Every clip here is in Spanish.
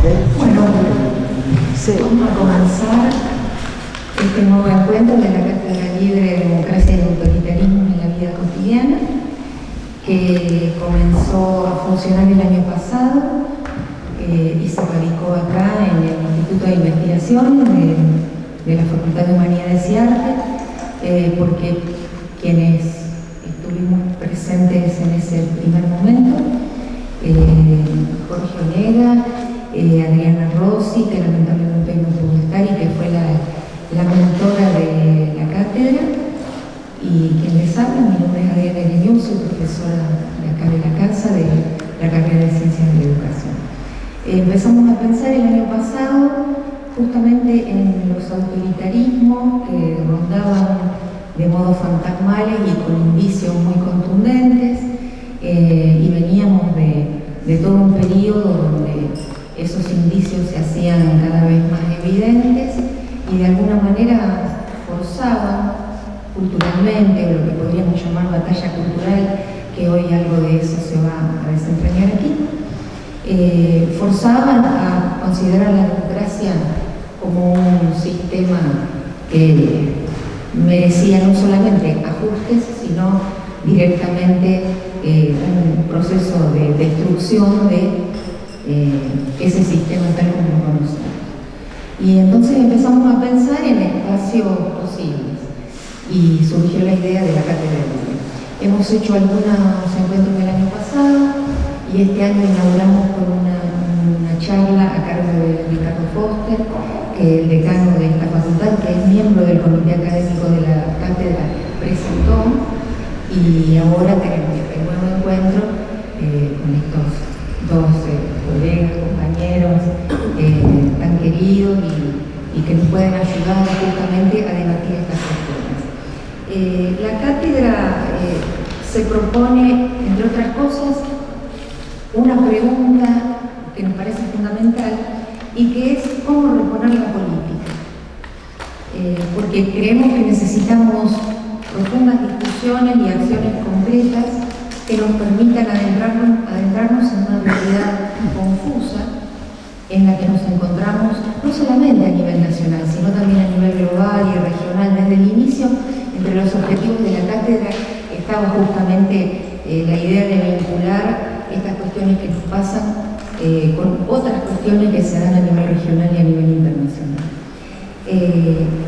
Bueno, vamos a comenzar este nuevo encuentro de la Cátedra Libre de Democracia y Autoritarismo en la Vida Cotidiana, que comenzó a funcionar el año pasado y se radicó acá en el Instituto de Investigación de la Facultad de Humanidades y Artes, porque quienes estuvimos presentes en ese primer momento, Jorge Onega, Adriana Rossi, que lamentablemente no pudo estar y que fue la mentora de la cátedra, y quien les habla, mi nombre es Adriana Leñú, soy profesora de acá de la casa de la carrera de Ciencias de la Educación. Empezamos a pensar el año pasado justamente en los autoritarismos que rondaban de modo fantasmales y con indicios muy contundentes, y veníamos de todo un periodo donde esos indicios se hacían cada vez más evidentes y de alguna manera forzaban culturalmente, o lo que podríamos llamar batalla cultural, que hoy algo de eso se va a desentrañar aquí, forzaban a considerar la democracia como un sistema que merecía no solamente ajustes, sino directamente un proceso de destrucción de ese sistema tal como lo conocemos. Y entonces empezamos a pensar en espacios posibles y surgió la idea de la Cátedra Libre. Hemos hecho algunos encuentros el año pasado y este año inauguramos con una charla a cargo de Ricardo Foster, que es el decano de esta facultad, que es miembro del comité académico de la cátedra, presentó, y ahora tenemos este nuevo encuentro con estos dos colegas, compañeros tan queridos y que nos pueden ayudar justamente a debatir estas cuestiones. La cátedra se propone, entre otras cosas, una pregunta que nos parece fundamental y que es cómo reponer la política. Porque creemos que necesitamos profundas discusiones y acciones concretas que nos permitan adentrarnos en una realidad confusa en la que nos encontramos no solamente a nivel nacional, sino también a nivel global y regional. Desde el inicio, entre los objetivos de la cátedra estaba justamente la idea de vincular estas cuestiones que nos pasan con otras cuestiones que se dan a nivel regional y a nivel internacional.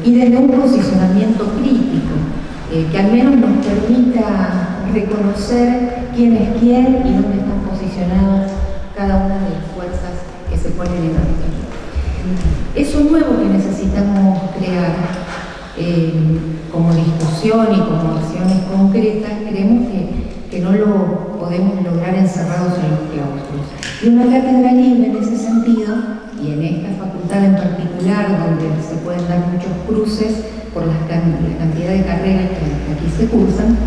Y desde un posicionamiento crítico, que al menos nos permita reconocer quién es quién y dónde están posicionadas cada una de las fuerzas que se ponen en la región. Eso nuevo que necesitamos crear como discusión y como acciones concretas, creemos que no lo podemos lograr encerrados en los claustros. Y una cátedra libre en ese sentido, y en esta facultad en particular, donde se pueden dar muchos cruces por la cantidad de carreras que aquí se cursan,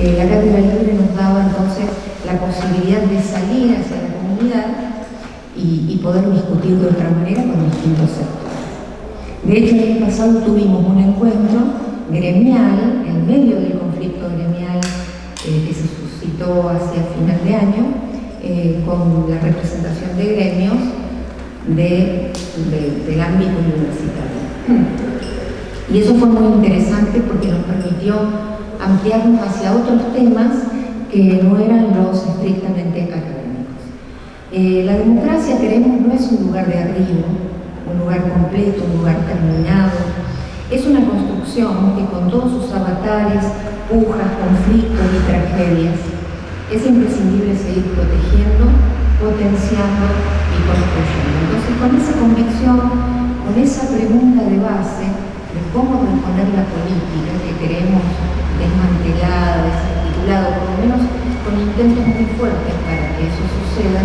la cátedra libre nos daba entonces la posibilidad de salir hacia la comunidad y poder discutir de otra manera con distintos sectores. De hecho, el año pasado tuvimos un encuentro gremial, en medio del conflicto gremial que se suscitó hacia final de año, con la representación de gremios del ámbito universitario. Y eso fue muy interesante porque nos permitió ampliarnos hacia otros temas que no eran los estrictamente académicos. La democracia, creemos, no es un lugar de arribo, un lugar completo, un lugar terminado. Es una construcción que con todos sus avatares, pujas, conflictos y tragedias, es imprescindible seguir protegiendo, potenciando y construyendo. Entonces, con esa convicción, con esa pregunta de base de cómo reponer la política que queremos desmantelada, desarticulada, por lo menos con intentos muy fuertes para que eso suceda,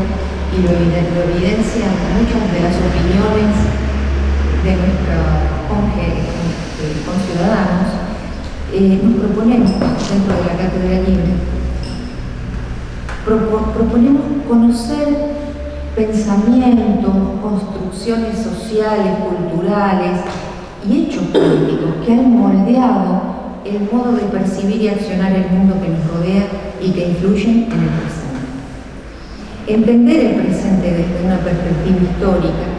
y lo evidencian muchas de las opiniones de nuestros conciudadanos, nos proponemos, dentro de la Cátedra Libre, proponemos conocer pensamientos, construcciones sociales, culturales y hechos políticos que han moldeado el modo de percibir y accionar el mundo que nos rodea y que influyen en el presente. Entender el presente desde una perspectiva histórica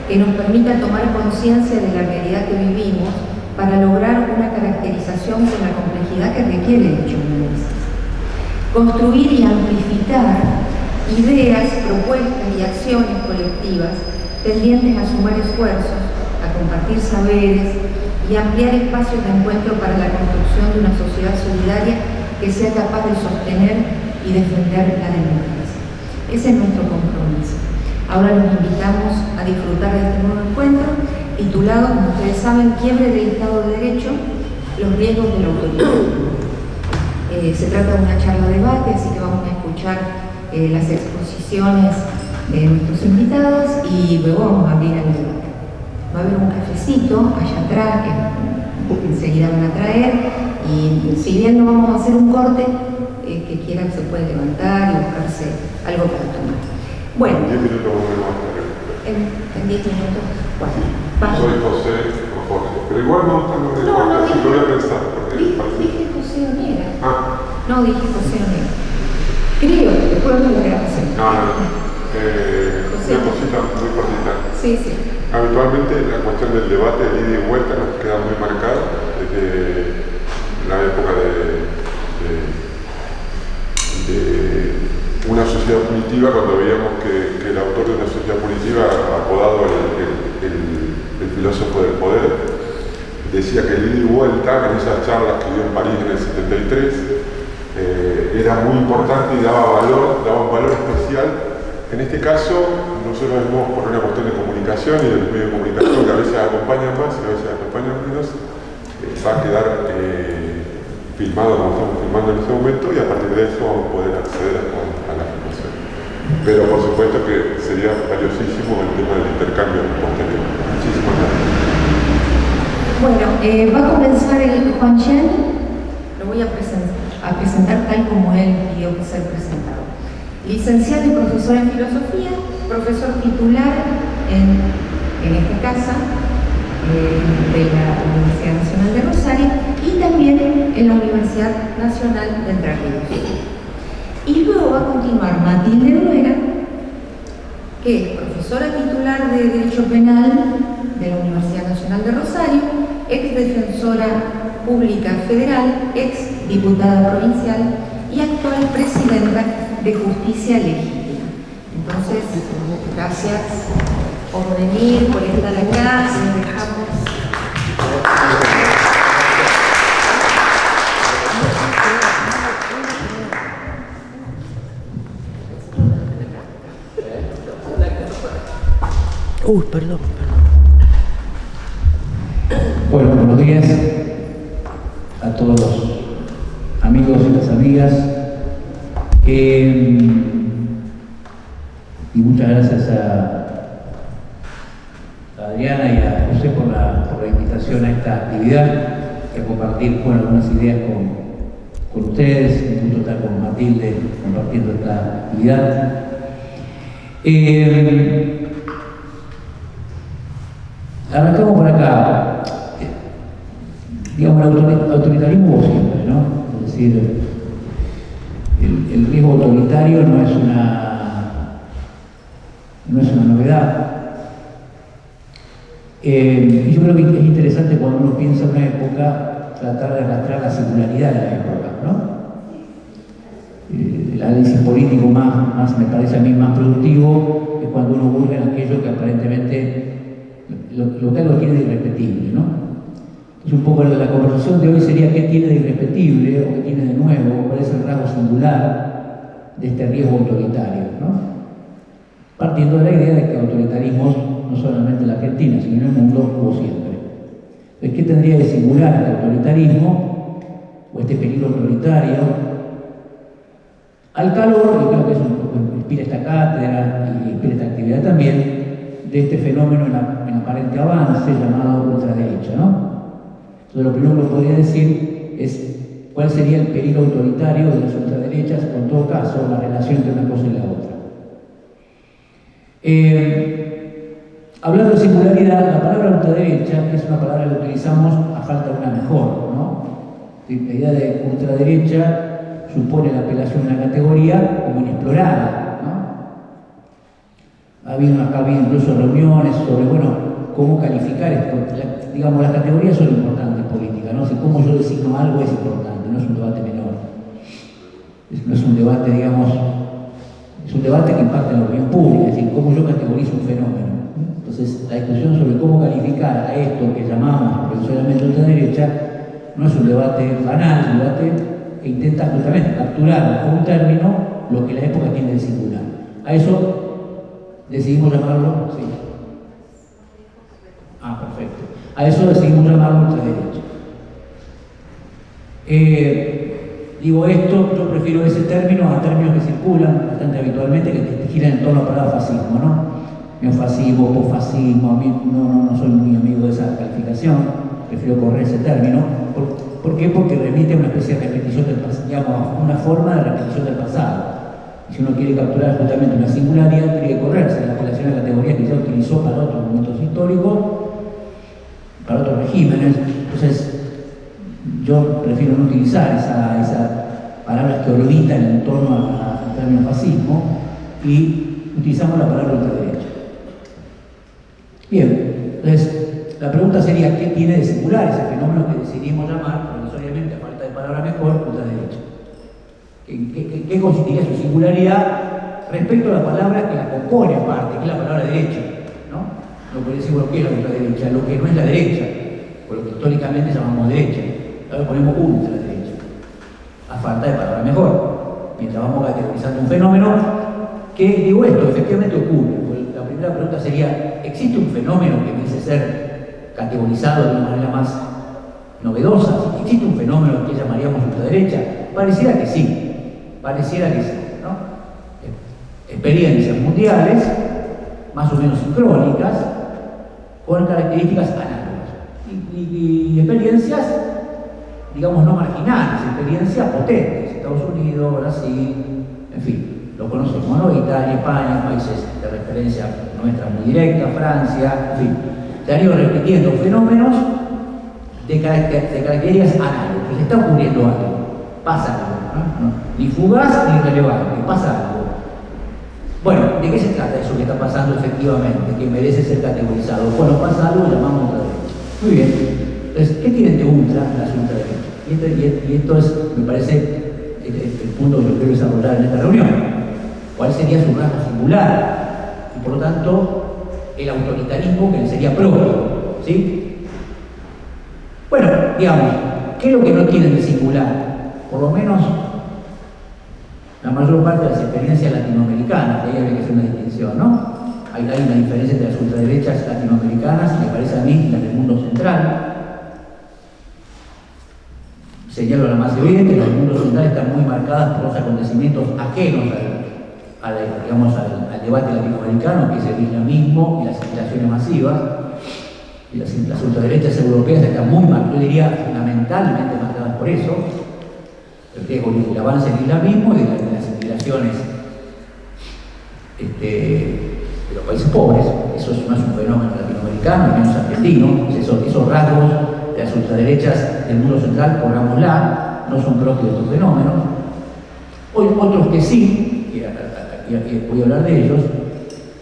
que nos permita tomar conciencia de la realidad que vivimos para lograr una caracterización con la complejidad que requiere dicho análisis. Construir y amplificar ideas, propuestas y acciones colectivas tendientes a sumar esfuerzos, a compartir saberes y ampliar espacios de encuentro para la construcción de una sociedad solidaria que sea capaz de sostener y defender la democracia. Ese es nuestro compromiso. Ahora los invitamos a disfrutar de este nuevo encuentro, titulado, como ustedes saben, Quiebre del Estado de Derecho, los riesgos del autoritarismo. Se trata de una charla debate, así que vamos a escuchar las exposiciones de nuestros invitados y luego vamos a abrir el debate. Va a haber un cafecito allá atrás que enseguida van a traer, y si bien no vamos a hacer un corte, que quieran se puede levantar y buscarse algo para tomar. Bueno, en 10 minutos volvemos a estar. En 10 minutos, bueno. Soy José Jorge, pero igual no estamos de acuerdo, así que lo voy a pensar. Dije José Onera. Ah. No, dije José Onera. Creo, después no lo grabación. No. Una cosita muy cortita. Sí. Habitualmente la cuestión del debate de ida y vuelta nos queda muy marcado desde la época de una sociedad punitiva, cuando veíamos que el autor de una sociedad punitiva, apodado el filósofo del poder, decía que el ida y vuelta, en esas charlas que dio en París en el 73, era muy importante y daba un valor especial. En este caso, nosotros vemos por una cuestión de comunicación y del medio de comunicación que a veces acompañan más y a veces acompañan menos, va a quedar filmado como estamos filmando en este momento, y a partir de eso vamos a poder acceder a la filmación. Pero por supuesto que sería valiosísimo el tema del intercambio posterior. Muchísimas gracias. Bueno, va a comenzar el Juan Chen, lo voy a presentar tal como él pidió ser presentado. Licenciado y profesor en filosofía, profesor titular en esta casa de la Universidad Nacional de Rosario y también en la Universidad Nacional de Entre Ríos. Y luego va a continuar Matilde Bruera, que es profesora titular de Derecho Penal de la Universidad Nacional de Rosario, ex defensora pública federal, ex diputada provincial y actual presidenta de Justicia Legítima. Entonces, gracias por venir, por estar acá. Perdón. Bueno, buenos días a todos los amigos y las amigas. Y muchas gracias a Adriana y a José por la invitación a esta actividad, y a compartir algunas ideas con ustedes. Un gusto estar con Matilde compartiendo esta actividad. Arrancamos por acá. Digamos, el autoritarismo hubo siempre, ¿no? Es decir, el riesgo autoritario no es una novedad. Y yo creo que es interesante cuando uno piensa en una época tratar de arrastrar la singularidad de la época, ¿no? El análisis político más me parece a mí más productivo es cuando uno busca en aquello que aparentemente lo que algo tiene de irrepetible, ¿no? Entonces un poco la conversación de hoy sería qué tiene de irrepetible o qué tiene de nuevo, cuál es el rasgo singular de este riesgo autoritario, ¿no? Partiendo de la idea de que autoritarismos no solamente en la Argentina, sino en el mundo hubo siempre. Entonces, ¿qué tendría de singular este autoritarismo o este peligro autoritario? Al calor, y creo que eso inspira esta cátedra y inspira esta actividad también, de este fenómeno en aparente avance llamado ultraderecha, ¿no? Entonces lo primero que uno podría decir es cuál sería el peligro autoritario de las ultraderechas, o en todo caso la relación entre una cosa y la otra. Hablando de singularidad, la palabra ultraderecha es una palabra que utilizamos a falta de una mejor, ¿no? La idea de ultraderecha supone la apelación a una categoría como inexplorada, ¿no? ha habido incluso reuniones sobre, bueno, cómo calificar esto. Digamos, las categorías son importantes en política, ¿no? Si cómo yo designo algo es importante, no es un debate menor. No es un debate, digamos, es un debate que impacta en la opinión pública, es decir, cómo yo categorizo un fenómeno. Entonces, la discusión sobre cómo calificar a esto que llamamos provisionalmente ultraderecha no es un debate banal, es un debate que intenta justamente capturar con un término lo que la época tiene de singular. A eso decidimos llamarlo, sí. Ah, perfecto. A eso decidimos llamarlo ultraderecha. Digo esto, yo prefiero ese término a términos que circulan bastante habitualmente, que giran en torno a la palabra fascismo, ¿no? Neofascismo, posfascismo, a mí no soy muy amigo de esa calificación, prefiero correr ese término. ¿Por qué? Porque remite a una especie de repetición del pasado, digamos, una forma de repetición del pasado. Y si uno quiere capturar justamente una singularidad, tiene que correrse la relación de categorías que ya utilizó para otros momentos históricos, para otros regímenes. Entonces, yo prefiero no utilizar esas palabras que orbitan en torno al término fascismo y utilizamos la palabra ultraderecha. Bien, entonces la pregunta sería, ¿qué tiene de singular ese fenómeno que decidimos llamar, provisoriamente, a falta de palabra mejor, ultraderecha? ¿Qué consistiría su singularidad respecto a la palabra que la compone aparte, que es la palabra derecha? ¿No? No puede decir, bueno, ¿qué es la ultraderecha? Lo que no es la derecha, o lo que históricamente llamamos derecha. Ahora ponemos ultraderecha, a falta de palabra mejor, mientras vamos categorizando un fenómeno que, digo esto, efectivamente ocurre. La primera pregunta sería, ¿existe un fenómeno que merece ser categorizado de una manera más novedosa? ¿Existe un fenómeno que llamaríamos ultraderecha? Pareciera que sí, ¿no? Experiencias mundiales, más o menos sincrónicas, con características análogas. Y experiencias, digamos, no marginales, experiencias potentes. Estados Unidos, Brasil, en fin. Lo conocemos, ¿no? Italia, España, países de referencia nuestra muy directa, Francia, en fin. Se han ido repitiendo fenómenos de características análogas. Se está ocurriendo algo, pasa algo, ¿no? Ni fugaz ni relevante, pasa algo. Bueno, ¿de qué se trata eso que está pasando efectivamente, que merece ser categorizado? Bueno, pasa algo y llamamos ultraderecha. Muy bien. Entonces, ¿qué tienen de ultra las ultraderechas? Y esto es, me parece, el punto que yo quiero desarrollar en esta reunión. ¿Cuál sería su rasgo singular? Y por lo tanto, el autoritarismo que le sería propio, ¿sí? Bueno, digamos, ¿qué es lo que no tienen de singular? Por lo menos la mayor parte de las experiencias latinoamericanas, de ahí habría que hacer una distinción, ¿no? Hay una diferencia entre las ultraderechas latinoamericanas, me parece a mí, las del mundo central. Señalo la más evidente, las del mundo central están muy marcadas por los acontecimientos ajenos al debate latinoamericano, que es el islamismo y las asimilaciones masivas. Y las ultraderechas europeas están muy marcadas, yo diría fundamentalmente marcadas por eso, el avance del islamismo y de las asimilaciones de los países pobres. Eso no es un fenómeno latinoamericano, menos argentino. Esos rasgos de las ultraderechas del mundo central, pongámosla, no son propios de estos fenómenos. Otros que sí, voy a hablar de ellos,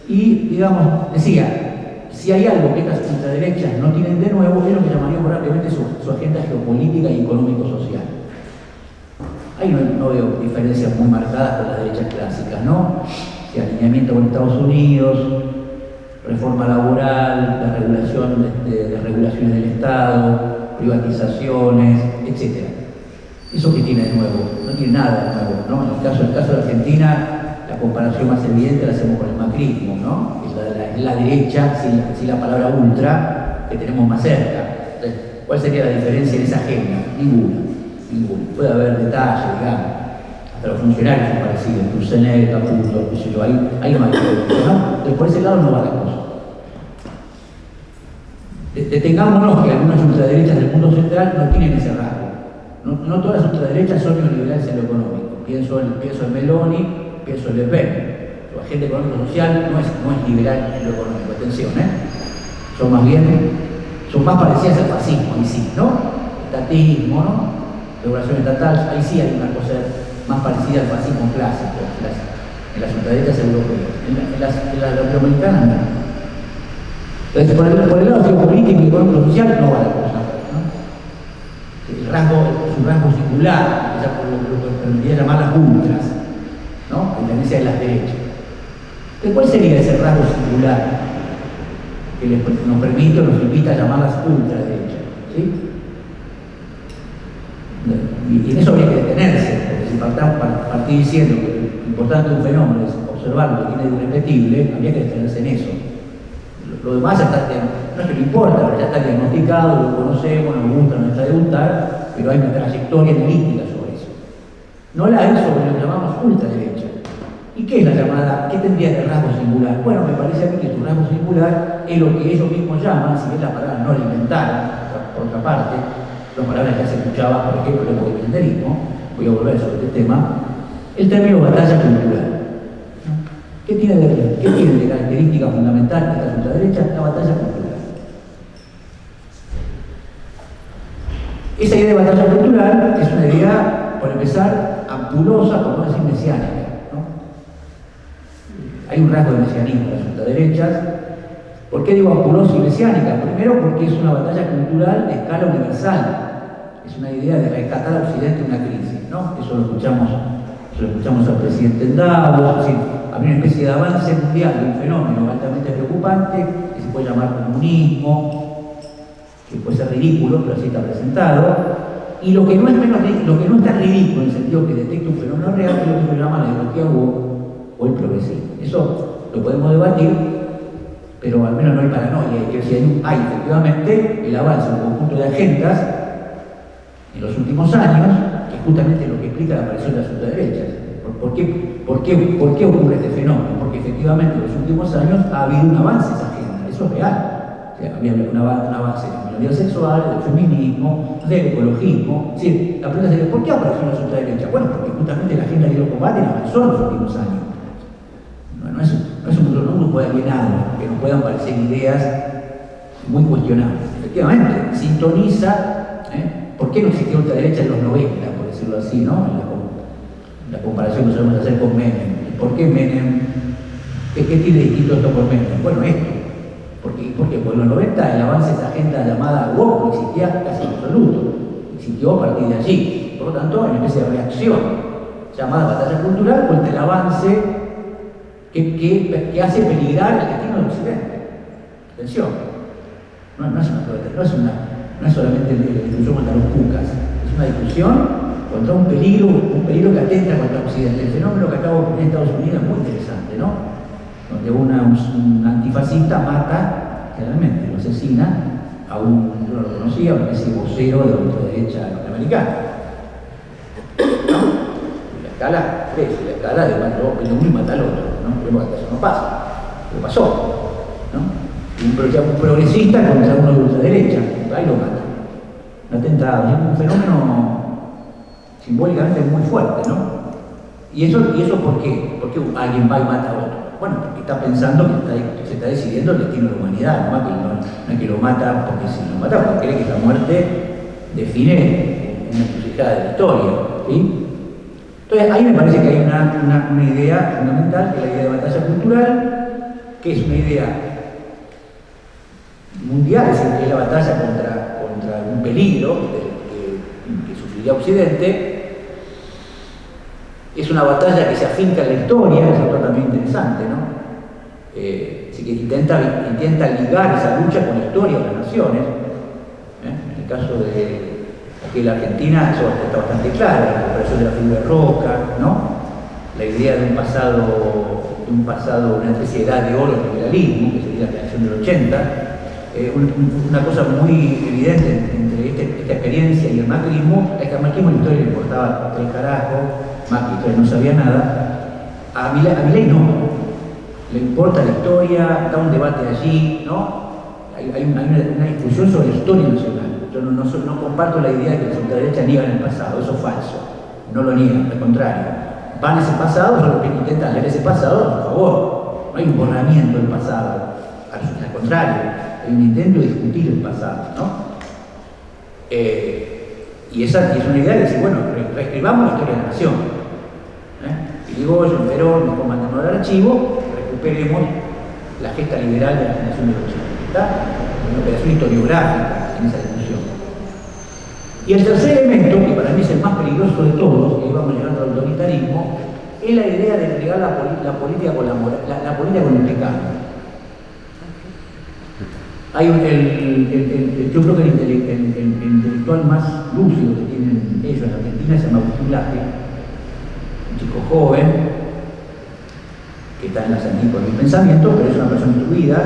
y digamos, decía, si hay algo que estas ultraderechas no tienen de nuevo, es lo que llamaríamos rápidamente su agenda geopolítica y económico-social. Ahí no veo diferencias muy marcadas con las derechas clásicas, ¿no? Alineamiento con Estados Unidos, reforma laboral, la regulación de regulaciones del Estado, privatizaciones, etc. ¿Eso qué tiene de nuevo? No tiene nada de nuevo, ¿no? En el caso de Argentina, la comparación más evidente la hacemos con el macrismo, ¿no? Es la derecha, sin la palabra ultra, que tenemos más cerca. Entonces, ¿cuál sería la diferencia en esa agenda? Ninguna. Puede haber detalles, digamos. Hasta los funcionarios son parecidos, Crucenet, Caputo, qué sé yo, ahí no hay diferencia, ¿no? Entonces, por ese lado no va la cosa. Detengámonos que algunas ultraderechas del mundo central no tienen ese rasgo. No todas las ultraderechas son neoliberales en lo económico. Pienso en Meloni, pienso en Le Pen. Su agenda económico-social no es liberal en lo económico, atención, son más parecidas al fascismo, ahí sí, ¿no? Estatismo, ¿no? Regulación estatal, ahí sí hay una cosa más parecida al fascismo clásico, en las ultraderechas europeas, en las latinoamericanas no. Entonces, por el lado geopolítico y económico-social no va la cosa, ¿no? Su rasgo singular, ya por lo que permitiría llamar las ultras, ¿no? A diferencia de las derechas. Entonces, ¿cuál sería ese rasgo singular que nos permite o nos invita a llamar las ultraderechas? ¿Sí? Y en eso habría que detenerse, porque si partir diciendo que lo importante de un fenómeno es observarlo, que tiene de irrepetible, habría que detenerse en eso. Lo demás está, no es que no importa, pero ya está diagnosticado, lo conocemos, nos gusta, nos está de gustar, pero hay una trayectoria analítica sobre eso. No la hay sobre lo que llamamos ultraderecha. ¿Y qué es la llamada? ¿Qué tendría de rasgo singular? Bueno, me parece a mí que su rasgo singular es lo que ellos mismos llaman, si bien la palabra no la inventaron, por otra parte, las palabras que se escuchaba, por ejemplo, el ecocidentismo, voy a volver sobre este tema, el término batalla cultural. ¿Qué tiene de característica fundamental de esta ultraderecha? La batalla cultural. Esa idea de batalla cultural es una idea, por empezar, ampulosa, por no decir mesiánica, ¿no? Hay un rasgo de mesianismo en las ultraderechas. ¿Por qué digo ampulosa y mesiánica? Primero porque es una batalla cultural de escala universal. Es una idea de rescatar a Occidente de una crisis, ¿no? Eso lo escuchamos al presidente en Davos, es decir, había una especie de avance mundial de un fenómeno altamente preocupante que se puede llamar comunismo, que puede ser ridículo, pero así está presentado, y lo que no es tan ridículo en el sentido que detecta un fenómeno real es lo que se llama la ideología o el progresismo. Eso lo podemos debatir, pero al menos no hay paranoia, que si hay efectivamente el avance de un conjunto de agendas en los últimos años, que es justamente lo que explica la aparición de las ultraderechas. ¿Por qué ocurre este fenómeno? Porque efectivamente en los últimos años ha habido un avance en esa agenda, eso es real. O sea, había un avance de la minoría sexual, del feminismo, del ecologismo. Es decir, la pregunta sería, ¿por qué aparecieron las ultraderechas? Bueno, porque justamente la agenda que lo combaten avanzó en los últimos años. No es un grupo de alienados que nos puedan parecer ideas muy cuestionables. Efectivamente, sintoniza, ¿por qué no existía ultraderecha en los 90, por decirlo así, ¿no? La comparación que solemos hacer con Menem. ¿Por qué Menem? ¿Qué tiene distinto esto con Menem? Bueno, esto. Porque en los 90 el avance de esa agenda llamada woke no existía casi en absoluto. Existió a partir de allí. Por lo tanto, hay una especie de reacción llamada batalla cultural contra el avance que hace peligrar el destino del Occidente. Atención. No es solamente la discusión contra los cucas. Es una discusión contra un peligro que atenta contra Occidente. El fenómeno que acaba de ocurrir en Estados Unidos es muy interesante, ¿no? Donde un antifascista mata, generalmente lo asesina, a yo no lo conocía, una especie de vocero de la ultraderecha norteamericana. ¿No? Y la escala crece, la escala de el uno y mata al otro, ¿no? Pero eso no pasa, pero pasó, ¿no? Un progresista contra uno de ultraderecha, ahí lo mata. Un atentado, es un fenómeno simbólicamente muy fuerte, ¿no? ¿Y eso por qué? ¿Por qué alguien va y mata a otro? Bueno, porque está pensando que se está decidiendo el destino de la humanidad, no es que lo mata porque sí, lo mata porque cree que la muerte define una encrucijada de la historia, ¿sí? Entonces ahí me parece que hay una idea fundamental, que es la idea de batalla cultural, que es una idea mundial, es decir, que es la batalla contra un peligro que sufriría Occidente. Es una batalla que se afinca en la historia, eso es también interesante, ¿no? Así que intenta ligar esa lucha con la historia de las naciones. En el caso de aquí en la Argentina, eso está bastante claro, la recuperación de la figura de Roca, ¿no? La idea de un pasado, una especie de edad de oro del liberalismo, que sería la generación del 80. Una cosa muy evidente entre esta experiencia y el macrismo es que al macrismo la historia le importaba tres carajos. Macri entonces no sabía nada. A Milei no. Le importa la historia, da un debate allí, ¿no? Hay una discusión sobre la historia nacional. Yo no comparto la idea de que las ultraderechas niegan el pasado, eso es falso. No lo niegan, al contrario. Van a ese pasado, solo que intentan leer ese pasado a su favor. No hay un borramiento del pasado, al contrario, hay un intento de discutir el pasado, ¿no? Y esa es una idea de decir, bueno, reescribamos la historia de la nación. Y Irigoyen, Perón, nos mandamos al archivo, recuperemos la gesta liberal de la generación de los 80. ¿Está? Una operación historiográfica en esa discusión. Y el tercer elemento, que para mí es el más peligroso de todos, y ahí vamos llegando al autoritarismo, es la idea de entregar la política con la política con el pecado. Hay yo creo que el intelectual más lúcido que tienen ellos en Argentina se llama Agustín Laje, un chico joven que está en las antípodas del pensamiento, pero es una persona instruida,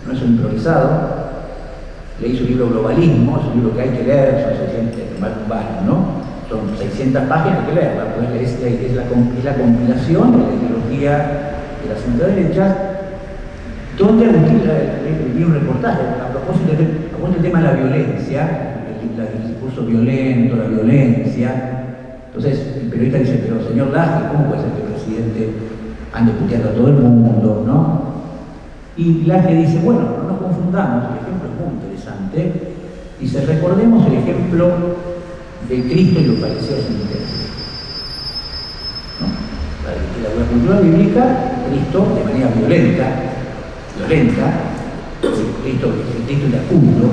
no es un improvisado. Leí su libro Globalismo, es un libro que hay que leer, son 600, varios, ¿no? Son 600 páginas, hay que leerla, pues es la compilación de la ideología de la centroderecha, donde Agustín dio un reportaje a propósito del tema de la violencia, el discurso violento, la violencia. Entonces el periodista dice, pero señor Laje, ¿cómo puede ser que el presidente ande puteando a todo el mundo, no? Y Laje dice, bueno, no nos confundamos, el ejemplo es muy interesante. Dice, recordemos el ejemplo de Cristo y los fariseos en el templo. ¿No? La cultura bíblica, Cristo de manera violenta, Cristo iracundo,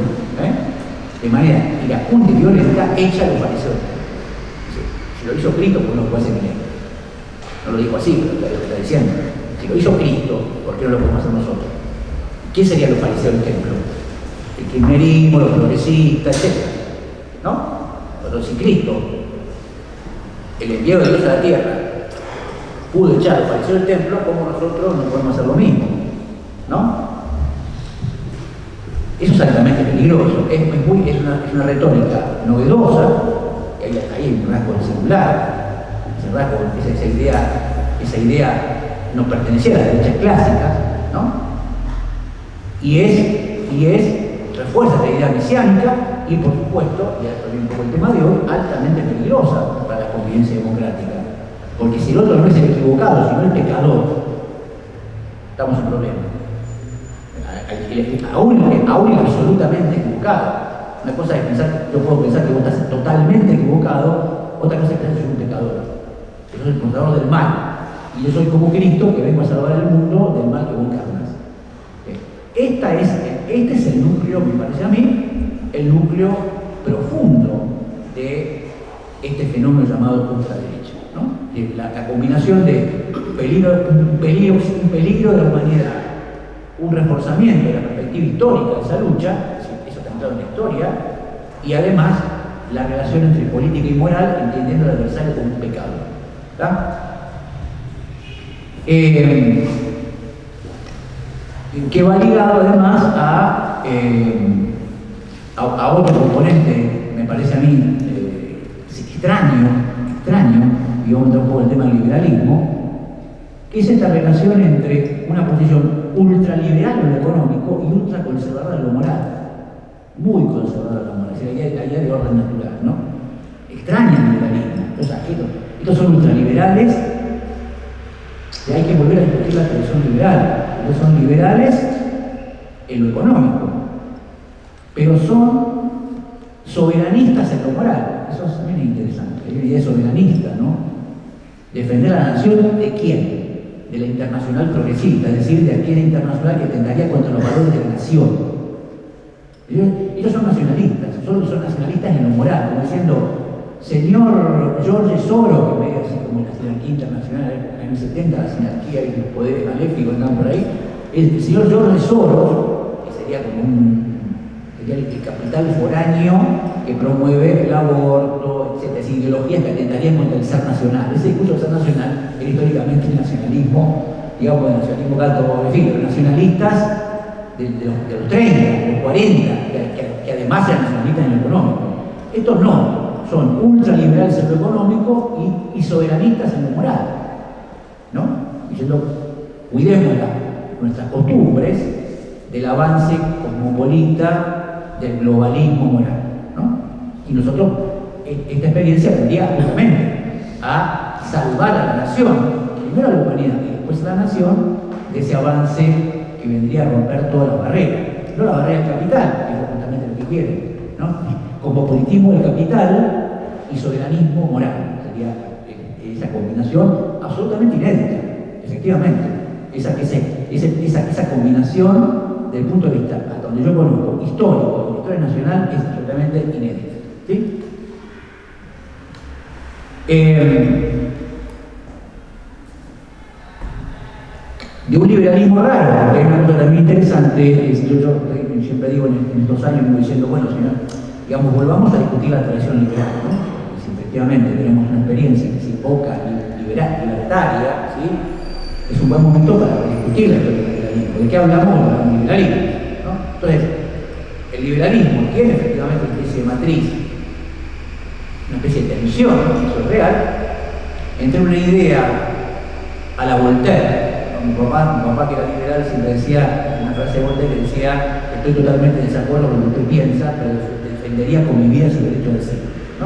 de manera iracunda y violenta, echa a los fariseos. Si lo hizo Cristo, pues no puede ser milagro. No lo dijo así, pero lo está diciendo. Si lo hizo Cristo, ¿por qué no lo podemos hacer nosotros? ¿Quién serían los fariseos del templo? El kirchnerismo, los progresistas, etc. ¿No? Pero si Cristo, el envío de Dios a la tierra, pudo echar a los fariseos del templo, ¿cómo nosotros no podemos hacer lo mismo? ¿No? Eso es altamente peligroso, es una retórica novedosa, que ahí hay un rasgo singular, ese rasgo, esa idea no pertenecía a las derechas clásicas, ¿no? Y refuerza la idea mesiánica y, por supuesto, y esto viene un poco el tema de hoy, altamente peligrosa para la convivencia democrática. Porque si el otro no es el equivocado, sino el pecador, estamos en problema. Aún absolutamente equivocado. Una cosa es pensar, yo puedo pensar que vos estás totalmente equivocado, otra cosa es que yo soy un pecador. Yo soy el portador del mal. Y yo soy como Cristo que vengo a salvar el mundo del mal que vos encarnas. Este es el núcleo, me parece a mí, el núcleo profundo de este fenómeno llamado ultraderecha, ¿no? La combinación de un peligro de la humanidad, un reforzamiento de la perspectiva histórica de esa lucha, eso está entrado en la historia, y además la relación entre política y moral, entendiendo al adversario como un pecado. ¿Está? Que va ligado además a otro componente, me parece a mí, extraño, y vamos a entrar un poco en el tema del liberalismo, que es esta relación entre una posición ultraliberal en lo económico y ultraconservadora en lo moral. Muy conservadora en lo moral, es decir, la idea de orden natural, ¿no? Extraña el liberalismo. Entonces, estos son ultraliberales, y hay que volver a discutir la tradición liberal. Ellos son liberales en lo económico, pero son soberanistas en lo moral. Eso es muy interesante. Hay una idea soberanista, ¿no? Defender a la nación ¿de quién? De la internacional progresista, es decir, de aquella internacional que atentaría contra los valores de la nación. Ellos son nacionalistas, son nacionalistas en lo moral, como diciendo, señor George Soros, que medio así como la sinarquía internacional en los años 70, la sinarquía y los poderes maléficos andaban por ahí, el señor George Soros, que sería como sería el capital foráneo que promueve el aborto, etc. Ideologías que atentarían contra el ser nacional. Ese discurso del ser nacional era históricamente el nacionalismo, digamos, el nacionalismo gato, en fin, los nacionalistas de los 30, de los 40, que además eran nacionalistas en lo económico. Estos no. Son ultraliberales en lo económico y soberanistas en lo moral, ¿no? Diciendo, cuidemos nuestras costumbres del avance cosmopolita del globalismo moral, ¿no? Y nosotros, esta experiencia tendría justamente a salvar a la nación, primero a la humanidad y después a la nación, de ese avance que vendría a romper todas las barreras, no la barrera del capital, que es justamente lo que quieren, ¿no? Cosmopolitismo del capital y soberanismo moral. Sería Esa combinación absolutamente inédita, efectivamente. Esa combinación, desde el punto de vista, hasta donde yo conozco, histórico, de la historia nacional, es absolutamente inédita. ¿Sí? De un liberalismo raro, porque hay una cosa también interesante, yo siempre digo en estos años, me diciendo, bueno, señor, digamos, volvamos a discutir la tradición liberal, ¿no? Si efectivamente tenemos una experiencia que se invoca libertaria, ¿sí? Es un buen momento para discutir la historia del liberalismo. ¿De qué hablamos? Del liberalismo, ¿no? Entonces, el liberalismo tiene efectivamente una especie de matriz, una especie de tensión, eso es real, entre una idea a la Voltaire. Mi papá que era liberal siempre decía, una frase de Voltaire que decía: estoy totalmente en desacuerdo con lo que usted piensa, pero defendería con mi vida su derecho de ser, ¿no?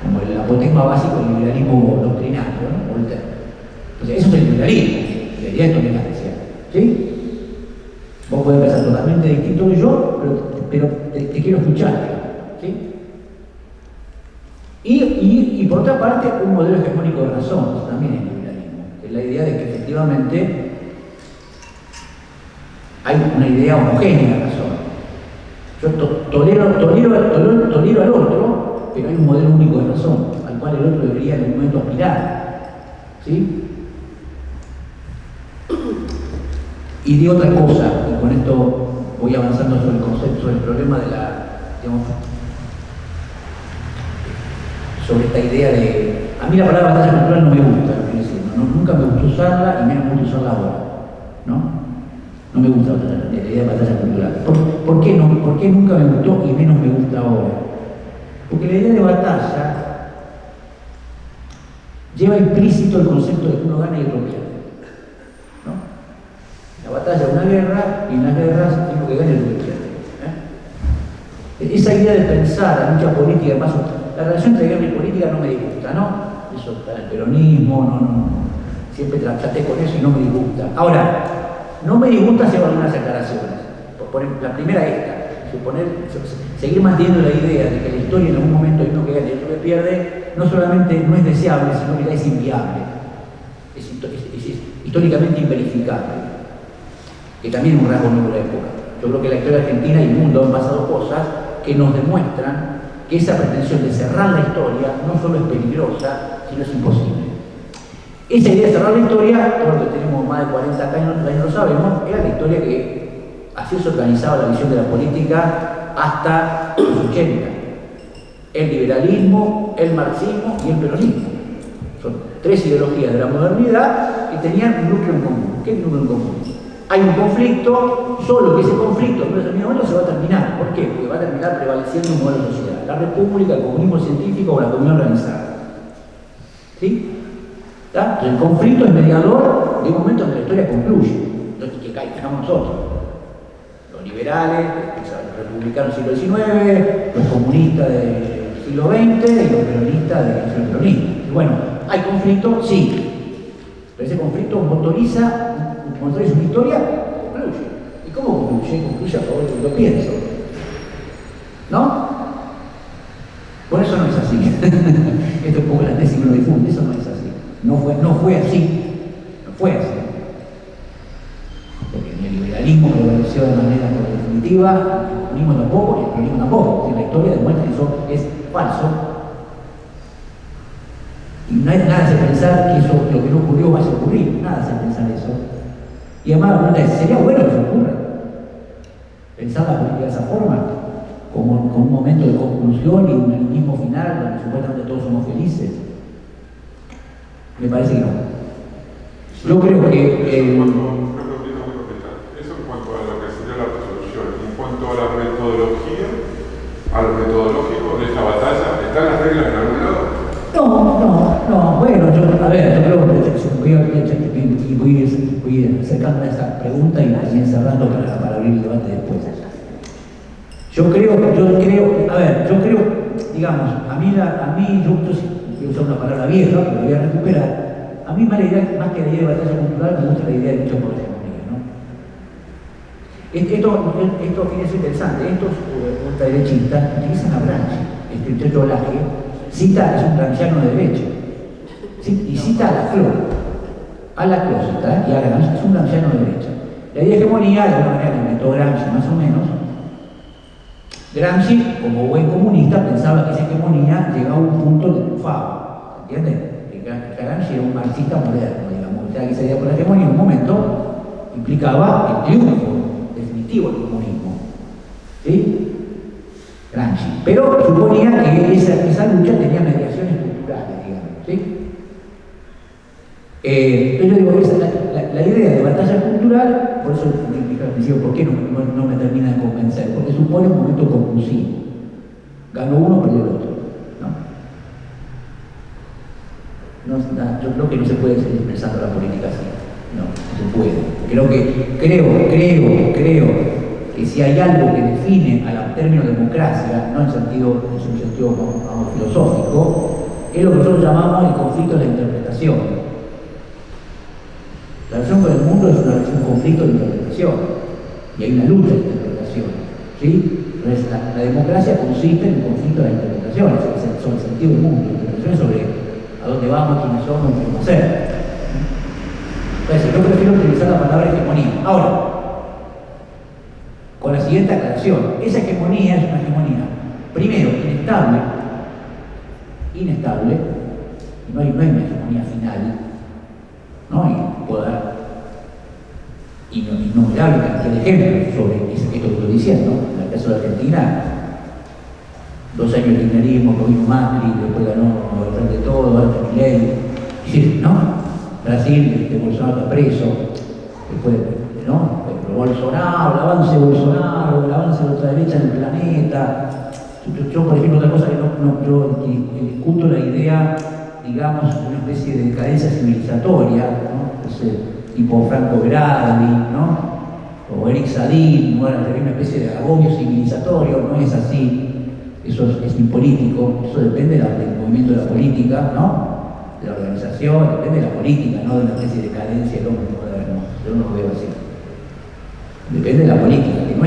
Como el apotegma básico del liberalismo doctrinario, ¿no? Voltaire. Entonces, eso es el liberalismo, la idea de tolerancia, ¿sí? Vos podés pensar totalmente distinto que yo, pero te quiero escuchar, ¿sí? Y por otra parte, un modelo hegemónico de razón, eso también es liberalismo, que es la idea de que efectivamente hay una idea homogénea de razón. Yo tolero al otro, pero hay un modelo único de razón, al cual el otro debería en algún momento aspirar, ¿sí? Y de otra cosa, y con esto voy avanzando sobre el concepto, sobre el problema de digamos, sobre esta idea de... A mí la palabra batalla cultural no me gusta, lo que decir, nunca me gustó usarla y menos me gusta usarla ahora, ¿no? No me gusta la idea de batalla cultural. ¿Por qué nunca me gustó y menos me gusta ahora? Porque la idea de batalla lleva implícito el concepto de que uno gana y otro pierde, ¿no? La batalla es una guerra y en las guerras uno que gana y otro que pierde, ¿eh? Esa idea de pensar la lucha política, además, la relación entre guerra y política no me disgusta, ¿no? Eso está en el peronismo, no. Siempre traté con eso y no me disgusta. Ahora, no me disgusta hacer algunas aclaraciones. Por la primera seguir manteniendo la idea de que la historia en algún momento hay uno que gana y otro que pierde, no solamente no es deseable, sino que ya es inviable. Es históricamente inverificable. Que también es un rasgo nuevo de la época. Yo creo que la historia argentina y el mundo han pasado cosas que nos demuestran que esa pretensión de cerrar la historia no solo es peligrosa, sino es imposible. Esa idea de cerrar la historia, todos que tenemos más de 40 años lo sabemos, era la historia que así se organizaba la visión de la política hasta los 80. El liberalismo, el marxismo y el peronismo. Son tres ideologías de la modernidad que tenían un núcleo en común. ¿Qué es el núcleo en común? Hay un conflicto, solo que ese conflicto en un determinado momento se va a terminar. ¿Por qué? Porque va a terminar prevaleciendo un modelo de sociedad. La república, el comunismo científico o la comunidad organizada. ¿Sí? ¿Está? Entonces, el conflicto es mediador de un momento en que la historia concluye. Entonces, que caigamos nosotros. Los liberales, los republicanos del siglo XIX, los comunistas del siglo XX y los peronistas del peronismo. Y bueno, ¿hay conflicto? Sí. Pero ese conflicto motoriza una historia, concluye. ¿Y cómo concluye? Concluye a favor de lo que yo pienso. ¿No? Por eso no es así. Esto es un poco la tesis que uno difunde, eso no es así. No fue así. No fue así. Porque ni el liberalismo prevaleció de manera definitiva, el comunismo tampoco, ni el peronismo tampoco. La historia demuestra que eso es falso. Y no hay nada de pensar que eso, lo que no ocurrió vaya a ocurrir. Nada de pensar eso. Y además la pregunta es, ¿sería bueno que eso ocurra? Pensar la política de esa forma, como con un momento de conclusión y un animismo final donde supuestamente todos somos felices. Me parece que no. Yo creo que... Eso en cuanto a lo que sería la resolución. En cuanto a la metodología, a lo metodológico de esta batalla, ¿están las reglas en algún lado? No, bueno, yo creo que voy acercando a esa pregunta y también cerrando para abrir el debate después. Yo creo, digamos, a mí yo voy a usar una palabra vieja, pero la voy a recuperar. A mí más que la idea de batalla cultural, me gusta la idea de lucha por la hegemonía, ¿no? Esto fíjense interesante, estos ultraderechistas utilizan a Gramsci, este tetrolaje. Cita es un gramsciano de derecha. Y cita a Laclau cita, y a Gramsci, es un gramsciano de derecha. La idea de hegemonía, de alguna manera, la inventó Gramsci más o menos. Gramsci, como buen comunista, pensaba que esa hegemonía llegaba a un punto de triunfaba. ¿Entiendes? Gramsci era un marxista moderno, digamos. O sea, que esa idea por la hegemonía en un momento implicaba el triunfo definitivo del comunismo. ¿Sí? Gramsci. Pero suponía que esa lucha tenía mediaciones culturales, digamos. ¿Sí? Yo digo, la idea de batalla cultural, por eso me explico al principio, ¿por qué no me termina de convencer? Porque supone un momento conclusivo. Ganó uno, perdió el otro. Yo creo que no se puede seguir pensando la política así. No se puede. Creo que si hay algo que define al término democracia, no en su sentido filosófico, es lo que nosotros llamamos el conflicto de la interpretación. La relación con el mundo es un conflicto de interpretación y hay una lucha de interpretación. ¿Sí? Entonces, la democracia consiste en el conflicto de la interpretación, sobre el sentido del mundo, la interpretación sobre a dónde vamos, quiénes somos, qué vamos a hacer. Entonces, yo prefiero utilizar la palabra hegemonía. Ahora, con la siguiente aclaración, esa hegemonía es una hegemonía, primero, inestable, no hay una hegemonía final, ¿no? Y puedo dar innumerable cantidad de ejemplos sobre esto que estoy diciendo. En el caso de Argentina, 2 años de kirchnerismo, luego vino Macri, después ganó el frente de todo, ahora está Milei, ¿no? Brasil, Bolsonaro está preso, después, ¿no? Bolsonaro, el avance de Bolsonaro, el avance de la ultraderecha en el planeta. Yo, por ejemplo, otra cosa que yo discuto la idea, digamos, de una especie de decadencia civilizatoria, ¿no? Tipo Franco Gradi, ¿no? O Eric Sadin, ¿no? Una especie de agobio civilizatorio, no es así, eso es impolítico, eso depende del movimiento de la política, ¿no? De la organización, depende de la política, no de una especie de decadencia del hombre moderno, yo no lo veo así. Depende de la política, que la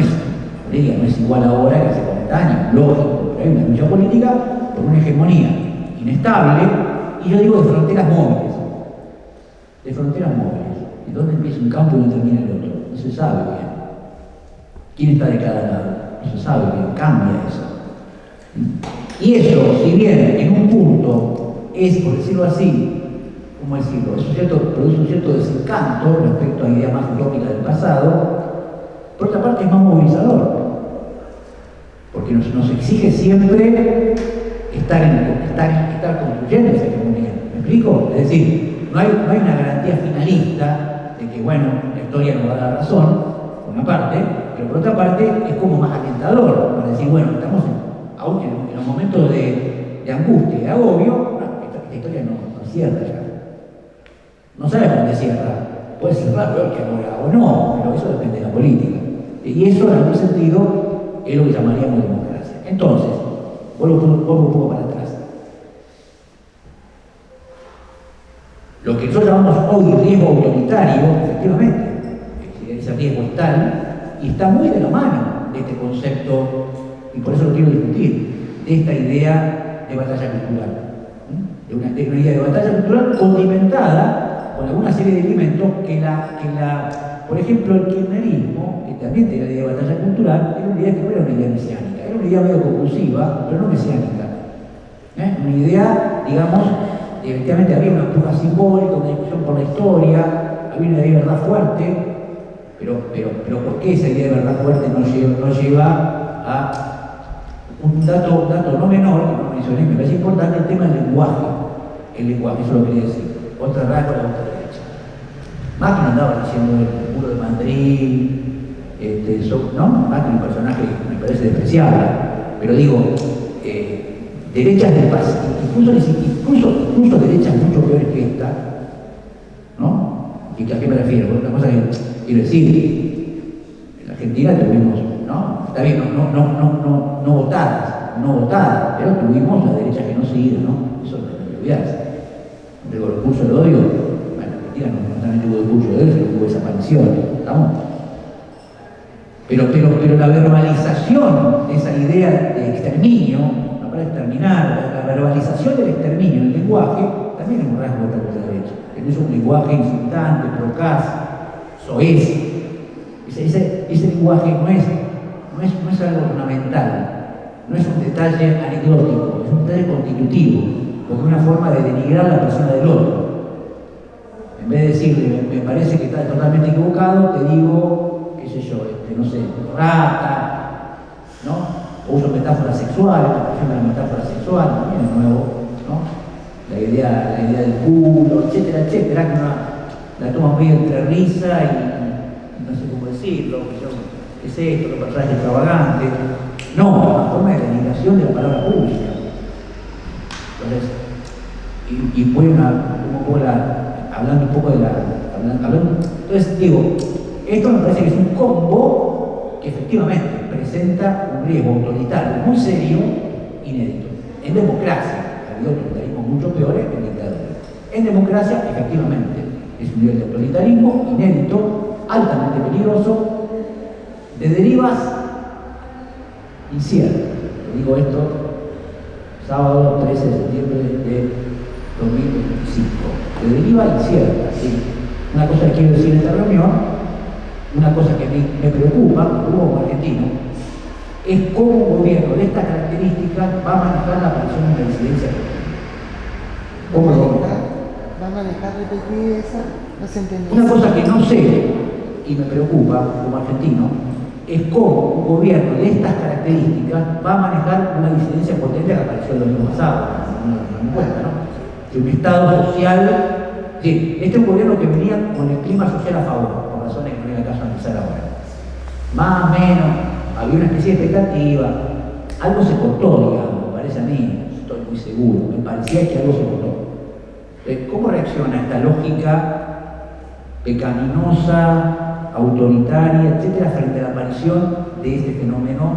política no es igual ahora que hace 40 años, lógico, pero hay una lucha política por una hegemonía inestable, y yo digo de fronteras móviles. ¿Y dónde empieza un campo y dónde termina el otro? No se sabe bien. ¿Quién está de cada lado? No se sabe bien, cambia eso. Y eso, si bien en un punto es, por decirlo así, ¿cómo decirlo? Produce un cierto desencanto respecto a ideas más utópicas del pasado, por otra parte es más movilizador, porque nos exige siempre estar construyendo esa hegemonía. ¿Me explico? Es decir, no hay una garantía finalista de que, bueno, la historia nos va a dar razón, por una parte, pero por otra parte es como más alentador para decir, bueno, estamos aún en los momentos de angustia y de agobio, esta historia no cierra ya. No sabemos dónde cierra. Puede cerrar peor que ahora o no, pero eso depende de la política. Y eso, en algún sentido, es lo que llamaríamos democracia. Entonces, vuelvo un poco para atrás. Lo que nosotros llamamos hoy riesgo autoritario, efectivamente, ese riesgo es tal, y está muy de la mano de este concepto, y por eso lo quiero discutir, de esta idea de batalla cultural. De una idea de batalla cultural condimentada con alguna serie de elementos por ejemplo, el kirchnerismo, que también tenía la idea de batalla cultural, era una idea que no era una idea mesiánica, era una idea medio conclusiva, pero no mesiánica. Una idea, digamos, efectivamente había una puja simbólica, una discusión por la historia, había una idea de verdad fuerte, pero ¿por qué esa idea de verdad fuerte no lleva a un dato no menor, que no mencioné, me parece importante, el tema del lenguaje? El lenguaje, eso lo quería decir. Otra rasgo de la ultraderecha. Macri andaba diciendo el muro de Madrid, ¿no? Macri es un personaje que me parece despreciable, pero digo, derechas del pasado, incluso derechas mucho peores que esta, ¿no? ¿Y a qué me refiero? Una cosa que quiero decir, en Argentina tuvimos, ¿no? Está bien, no votadas, pero tuvimos la derecha genocida, ¿no? Eso no hay que olvidarse. Luego el curso del odio, bueno, en Argentina no solamente hubo el curso de odio, sino hubo desaparición, ¿estamos? Pero la verbalización de esa idea de exterminio, no para exterminar, la verbalización del exterminio en el lenguaje también es un rasgo de la ultraderecha. Tenés un lenguaje insultante, procaz, soez. Ese lenguaje no es algo ornamental, no es un detalle anecdótico, es un detalle constitutivo, porque es una forma de denigrar a la persona del otro. En vez de decirle, me parece que estás totalmente equivocado, te digo, qué sé yo, no sé, rata, ¿no? O uso metáforas sexuales, por ejemplo, la metáfora sexual, también de nuevo, ¿no? La idea del culo, etcétera, etcétera, que uno la toma muy entre risa y no sé cómo decirlo, ¿qué es esto? ¿Qué personaje extravagante? No, es una forma de denigración de la palabra pública. Entonces, y fue hablando un poco de entonces digo, esto me parece que es un combo que efectivamente presenta un riesgo autoritario muy serio, inédito. En democracia, ha habido autoritarismo mucho peores que en dictadura. En democracia, efectivamente, es un nivel de autoritarismo inédito, altamente peligroso, de derivas inciertas. Te digo esto, sábado 13 de septiembre de 2025. De deriva incierta. ¿Sí? Una cosa que quiero decir en esta reunión, una cosa que me preocupa como argentino, es cómo un gobierno de estas características va a manejar la aparición de una incidencia. ¿Va a manejar repetir esa? No se entendió. Una cosa que no sé y me preocupa como argentino es cómo un gobierno de estas características va a manejar una incidencia potente que apareció el domingo pasado, no me cuenta, ¿no? Que un Estado social. Sí, este es un gobierno que venía con el clima social a favor, por razones que no viene al caso analizar ahora. Más o menos, había una especie de expectativa, algo se cortó, digamos, me parece a mí, estoy muy seguro, me parecía que algo se cortó. ¿Cómo reacciona esta lógica pecaminosa, autoritaria, etcétera, frente a la aparición de este fenómeno,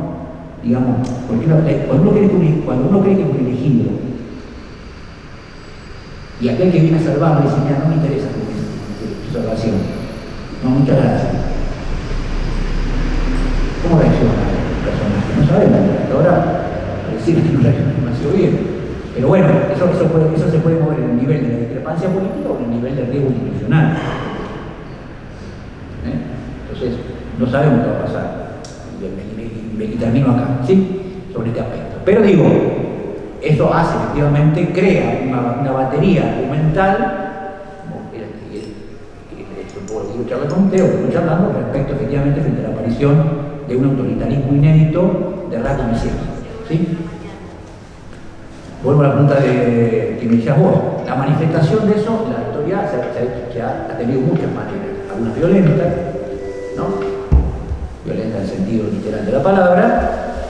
digamos, porque cuando uno cree que es un elegido, y aquel que viene a salvarlo dice, mira, no me interesa tu salvación, no, muchas gracias. ¿Cómo reacciona el personaje? No sabemos, hasta ahora pareciera que no reacciona demasiado bien. Pero bueno, eso se puede mover en el nivel de la discrepancia política o en el nivel del riesgo institucional. Entonces, no sabemos qué va a pasar. Y termino acá, ¿sí? Sobre este aspecto. Pero digo, eso hace, efectivamente, crea una batería argumental, por lo que yo charlé con usted, o que estoy charlando, respecto, efectivamente, frente a la aparición de un autoritarismo inédito de rasgos inciertos, ¿sí? Vuelvo a la pregunta que me decías vos. La manifestación de eso, la historia se ha tenido muchas maneras, algunas violentas, ¿no? Violentas en el sentido literal de la palabra,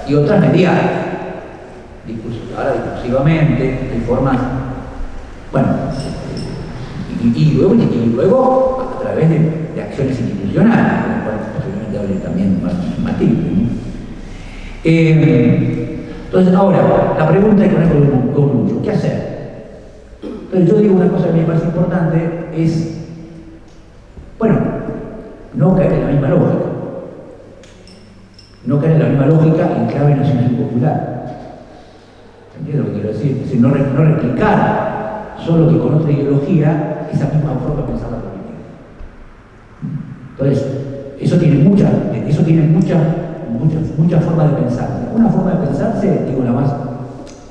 y otras mediáticas. Ahora discursivamente, de formas, bueno, y luego a través de acciones institucionales, de las cuales posiblemente hable también Matilde, ¿no? Entonces, ahora, la pregunta es con esto concluyo, ¿qué hacer? Entonces yo digo una cosa que me parece importante, es, bueno, no caer en la misma lógica. No caer en la misma lógica en clave nacional y popular. ¿Entiendes lo que quiero decir? Es decir, no replicar, solo que con otra ideología, esa misma forma de pensar la política. Entonces, eso tiene muchas formas de pensar. Una forma de pensarse, digo la más,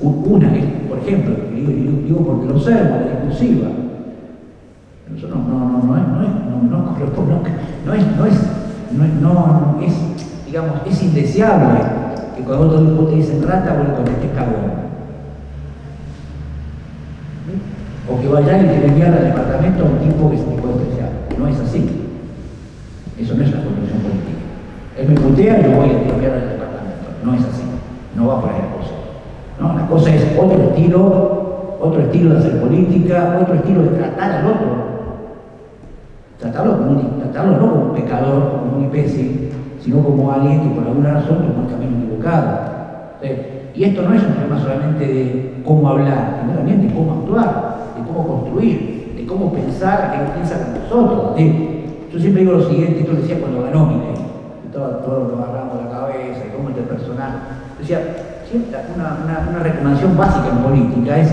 una es, por ejemplo, digo porque lo observo, la discursiva. Eso es indeseable que cuando otro grupo te dicen rata, bueno, cuando estés cagón. O que vaya y te enviar al departamento a un tipo que es un tipo especial. No es así. Eso no es la construcción política. Él me putea y yo voy a enviar al departamento. No es así. No va por ahí la cosa. ¿No? La cosa es otro estilo de hacer política, otro estilo de tratar al otro. Tratarlo no como un pecador, como un imbécil, sino como alguien que por alguna razón tomó el camino equivocado. Y esto no es un tema solamente de cómo hablar, sino también de cómo actuar, de cómo construir, de cómo pensar, que piensa con nosotros. Yo siempre digo lo siguiente, esto lo decía cuando ganó Milei, todos nos agarramos la cabeza y cómo este personaje. Decía, siempre una recomendación básica en política es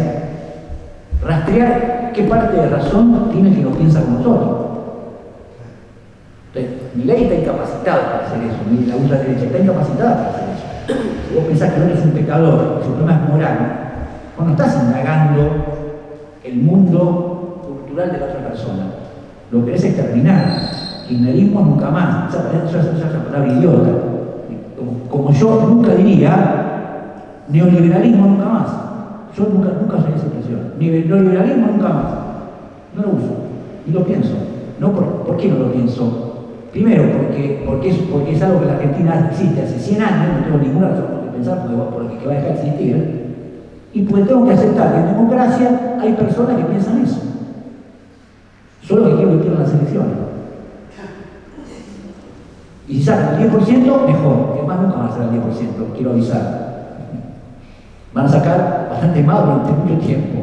rastrear qué parte de razón tiene que no piensa como nosotros. Entonces, Milei está incapacitado para hacer eso, la ultraderecha está incapacitada para hacer eso. Si vos pensás que no eres un pecador, su problema es moral, vos no estás indagando el mundo cultural de la otra persona. Lo querés exterminar. Kirchnerismo nunca más. Esa palabra idiota. Como yo nunca diría, neoliberalismo nunca más. Yo nunca usé esa expresión. Neoliberalismo nunca más. No lo uso. Ni lo pienso. No, ¿por qué no lo pienso? Primero, porque es algo que la Argentina existe hace 100 años, no tengo ninguna razón por qué pensar porque va a dejar de existir. Y porque tengo que aceptar que en democracia hay personas que piensan eso. Solo que quiero que pierdan las elecciones. Y si sacan el 10%, mejor. Es más, nunca van a sacar el 10%, quiero avisar. Van a sacar bastante más durante mucho tiempo.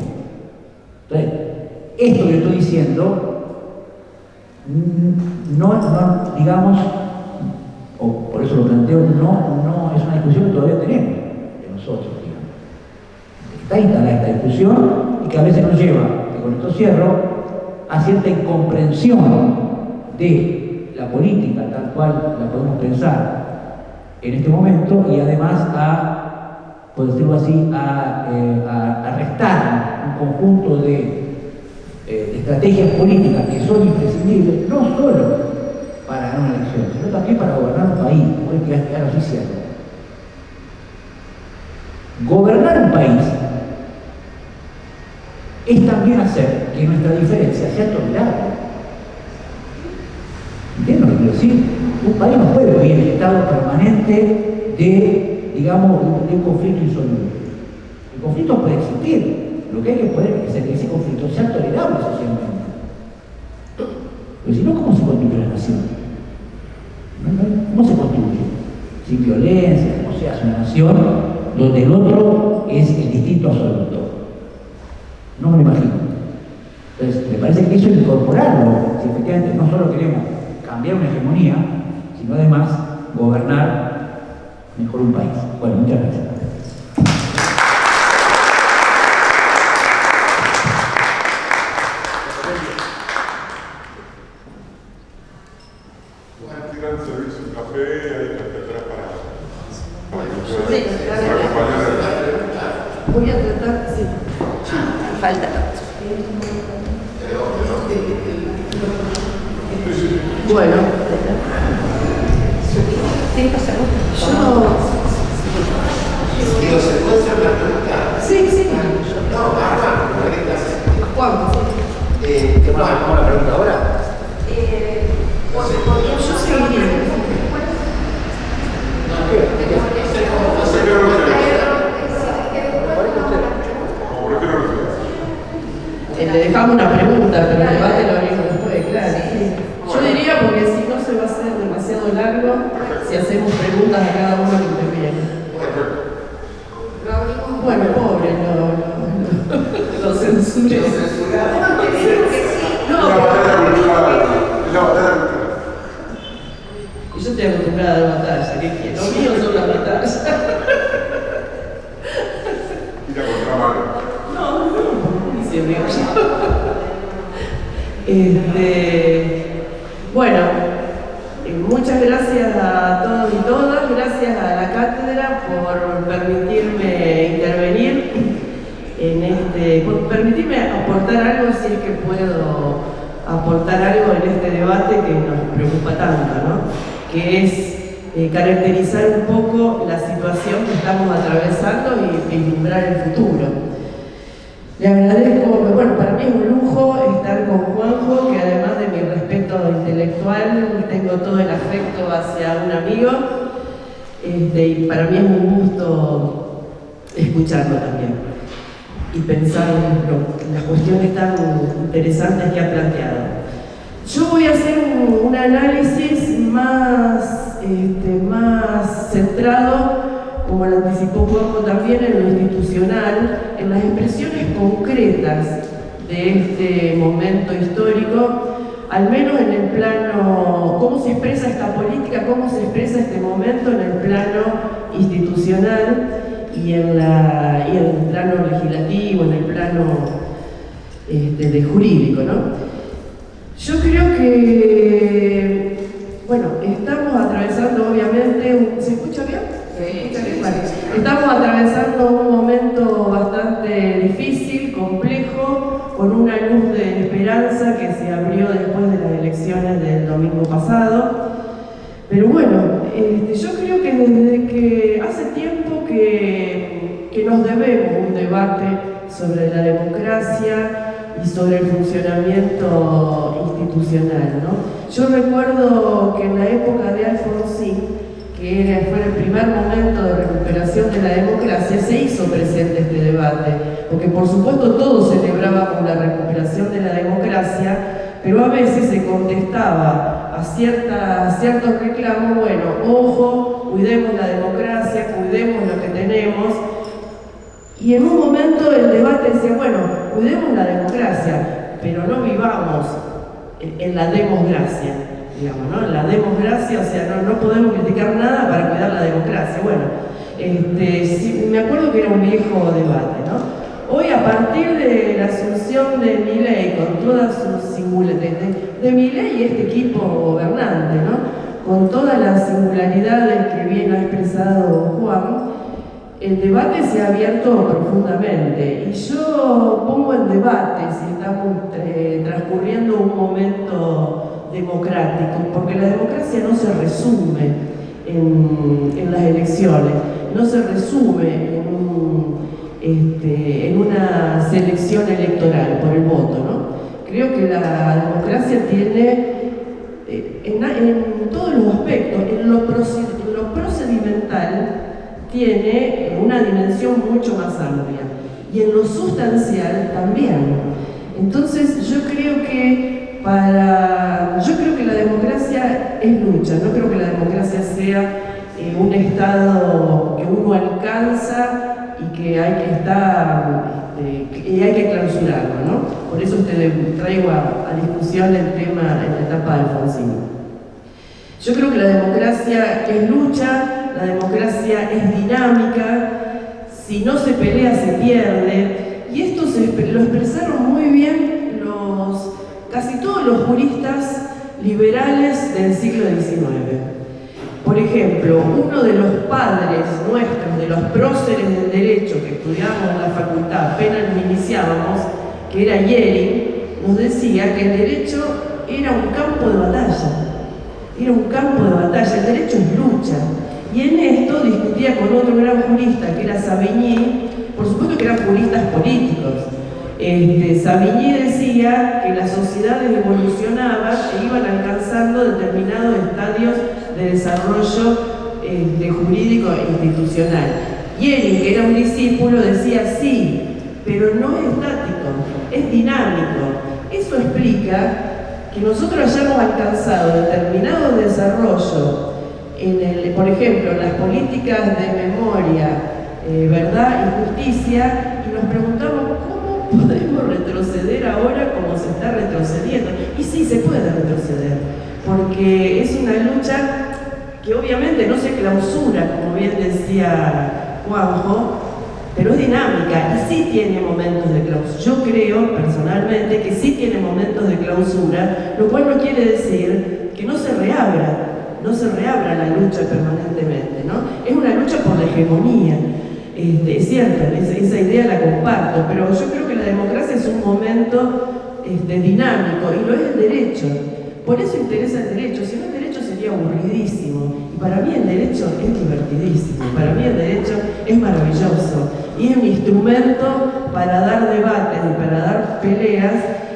Entonces, esto que estoy diciendo, no digamos, o por eso lo planteo, no es una discusión que todavía tenemos de nosotros, digamos. Está instalada esta discusión y que a veces nos lleva, y con esto cierro, a cierta incomprensión de la política tal cual la podemos pensar en este momento y además a, por decirlo así, a restar un conjunto de estrategias políticas que son imprescindibles, no solo para ganar una elección, sino también para gobernar un país, como es que ahora estoy diciendo. Gobernar un país es también hacer que nuestra diferencia sea tolerable. ¿Entienden lo que quiero decir? Un país no puede vivir en estado permanente de, digamos, de un conflicto insoluble. El conflicto puede existir. Lo que hay que poder es que ese conflicto sea tolerable socialmente. Pero si no, ¿cómo se construye la nación? ¿Cómo se construye? Sin violencia, ¿cómo se hace una nación donde el otro es el distinto absoluto? No me lo imagino. Entonces, me parece que eso hay que incorporarlo, si efectivamente no solo queremos cambiar una hegemonía, sino además gobernar mejor un país. Bueno, muchas gracias. Voy a tratar, sí. Falta. Bueno. ¿Tiene que pasar? Digo, ¿se puede hacer una pregunta? Sí. No, Juan. ¿Cómo la pregunta ahora? Yo seguiría. Le dejamos una pregunta, pero el debate lo abrimos después, claro. Yo diría porque si no se va a hacer demasiado largo si hacemos preguntas a cada uno que interviene. Bueno, pobre, lo censuré. Y yo estoy acostumbrada a la batalla, ¿qué quiero? Lo mío son las batallas. Y la contramano. No, siempre bueno, muchas gracias a todos y todas, gracias a la cátedra por permitirme intervenir por permitirme aportar algo si es que puedo aportar algo en este debate que nos preocupa tanto, ¿no? Que es caracterizar un poco la situación que estamos atravesando y vislumbrar el futuro. Le agradezco, bueno, para mí es un lujo estar con Juanjo, que además de mi respeto intelectual, tengo todo el afecto hacia un amigo, y para mí es un gusto escucharlo también y pensar en las cuestiones tan interesantes que ha planteado. Yo voy a hacer un análisis más centrado, como lo anticipó Juanjo también, en lo institucional, en las expresiones concretas de este momento histórico, al menos en el plano, cómo se expresa esta política, cómo se expresa este momento en el plano institucional y en el plano legislativo, en el plano de jurídico, ¿no? Yo creo que, bueno, estamos atravesando obviamente, ¿se escucha bien? Bueno, estamos atravesando un momento bastante difícil, complejo, con una luz de esperanza que se abrió después de las elecciones del domingo pasado. Pero bueno, yo creo que desde que hace tiempo que nos debemos un debate sobre la democracia y sobre el funcionamiento institucional, ¿no? Yo recuerdo que en la época de Alfonsín, que fue el primer momento de recuperación de la democracia, se hizo presente este debate, porque por supuesto todos celebraban la recuperación de la democracia, pero a veces se contestaba a ciertos reclamos, bueno, ojo, cuidemos la democracia, cuidemos lo que tenemos, y en un momento el debate decía, bueno, cuidemos la democracia, pero no vivamos en la democracia, digamos, ¿no? La democracia, o sea, no podemos criticar nada para cuidar la democracia. Bueno, sí, me acuerdo que era un viejo debate, ¿no? Hoy, a partir de la asunción de Milei, con todas sus singularidades, de Milei y este equipo gobernante, ¿no? Con todas las singularidades que bien ha expresado Juan, el debate se ha abierto profundamente. Y yo pongo en debate si estamos transcurriendo un momento democrático, porque la democracia no se resume en las elecciones, no se resume en una selección electoral por el voto, ¿no? Creo que la democracia tiene en todos los aspectos, en lo procedimental tiene una dimensión mucho más amplia y en lo sustancial también. Entonces yo creo que la democracia es lucha, no creo que la democracia sea un estado que uno alcanza y que hay que estar, y hay que clausurarlo, ¿no? Por eso traigo a discusión el tema en la etapa de Alfonsín. Yo creo que la democracia es lucha, la democracia es dinámica, si no se pelea se pierde, y esto lo expresaron muy bien casi todos los juristas liberales del siglo XIX. Por ejemplo, uno de los padres nuestros, de los próceres del derecho que estudiábamos en la facultad, apenas nos iniciábamos, que era Yering, nos decía que el derecho era un campo de batalla. Era un campo de batalla, el derecho es lucha. Y en esto discutía con otro gran jurista, que era Savigny, por supuesto que eran juristas políticos. Savigny decía que las sociedades evolucionaban e iban alcanzando determinados estadios de desarrollo jurídico e institucional. Yering, que era un discípulo, decía sí, pero no es estático, es dinámico. Eso explica que nosotros hayamos alcanzado determinado desarrollo por ejemplo, en las políticas de memoria, verdad y justicia, y nos preguntamos cómo podemos retroceder ahora como se está retrocediendo. Y sí se puede retroceder, porque es una lucha que obviamente no se clausura, como bien decía Juanjo, pero es dinámica y sí tiene momentos de clausura. Yo creo personalmente que sí tiene momentos de clausura, lo cual no quiere decir que no se reabra la lucha permanentemente, ¿no? Es una lucha por la hegemonía. Es cierto, esa idea la comparto, pero yo creo que la democracia es un momento dinámico y lo es el derecho. Por eso interesa el derecho, si no el derecho sería aburridísimo. Y para mí el derecho es divertidísimo, para mí el derecho es maravilloso y es un instrumento para dar debates y para dar peleas.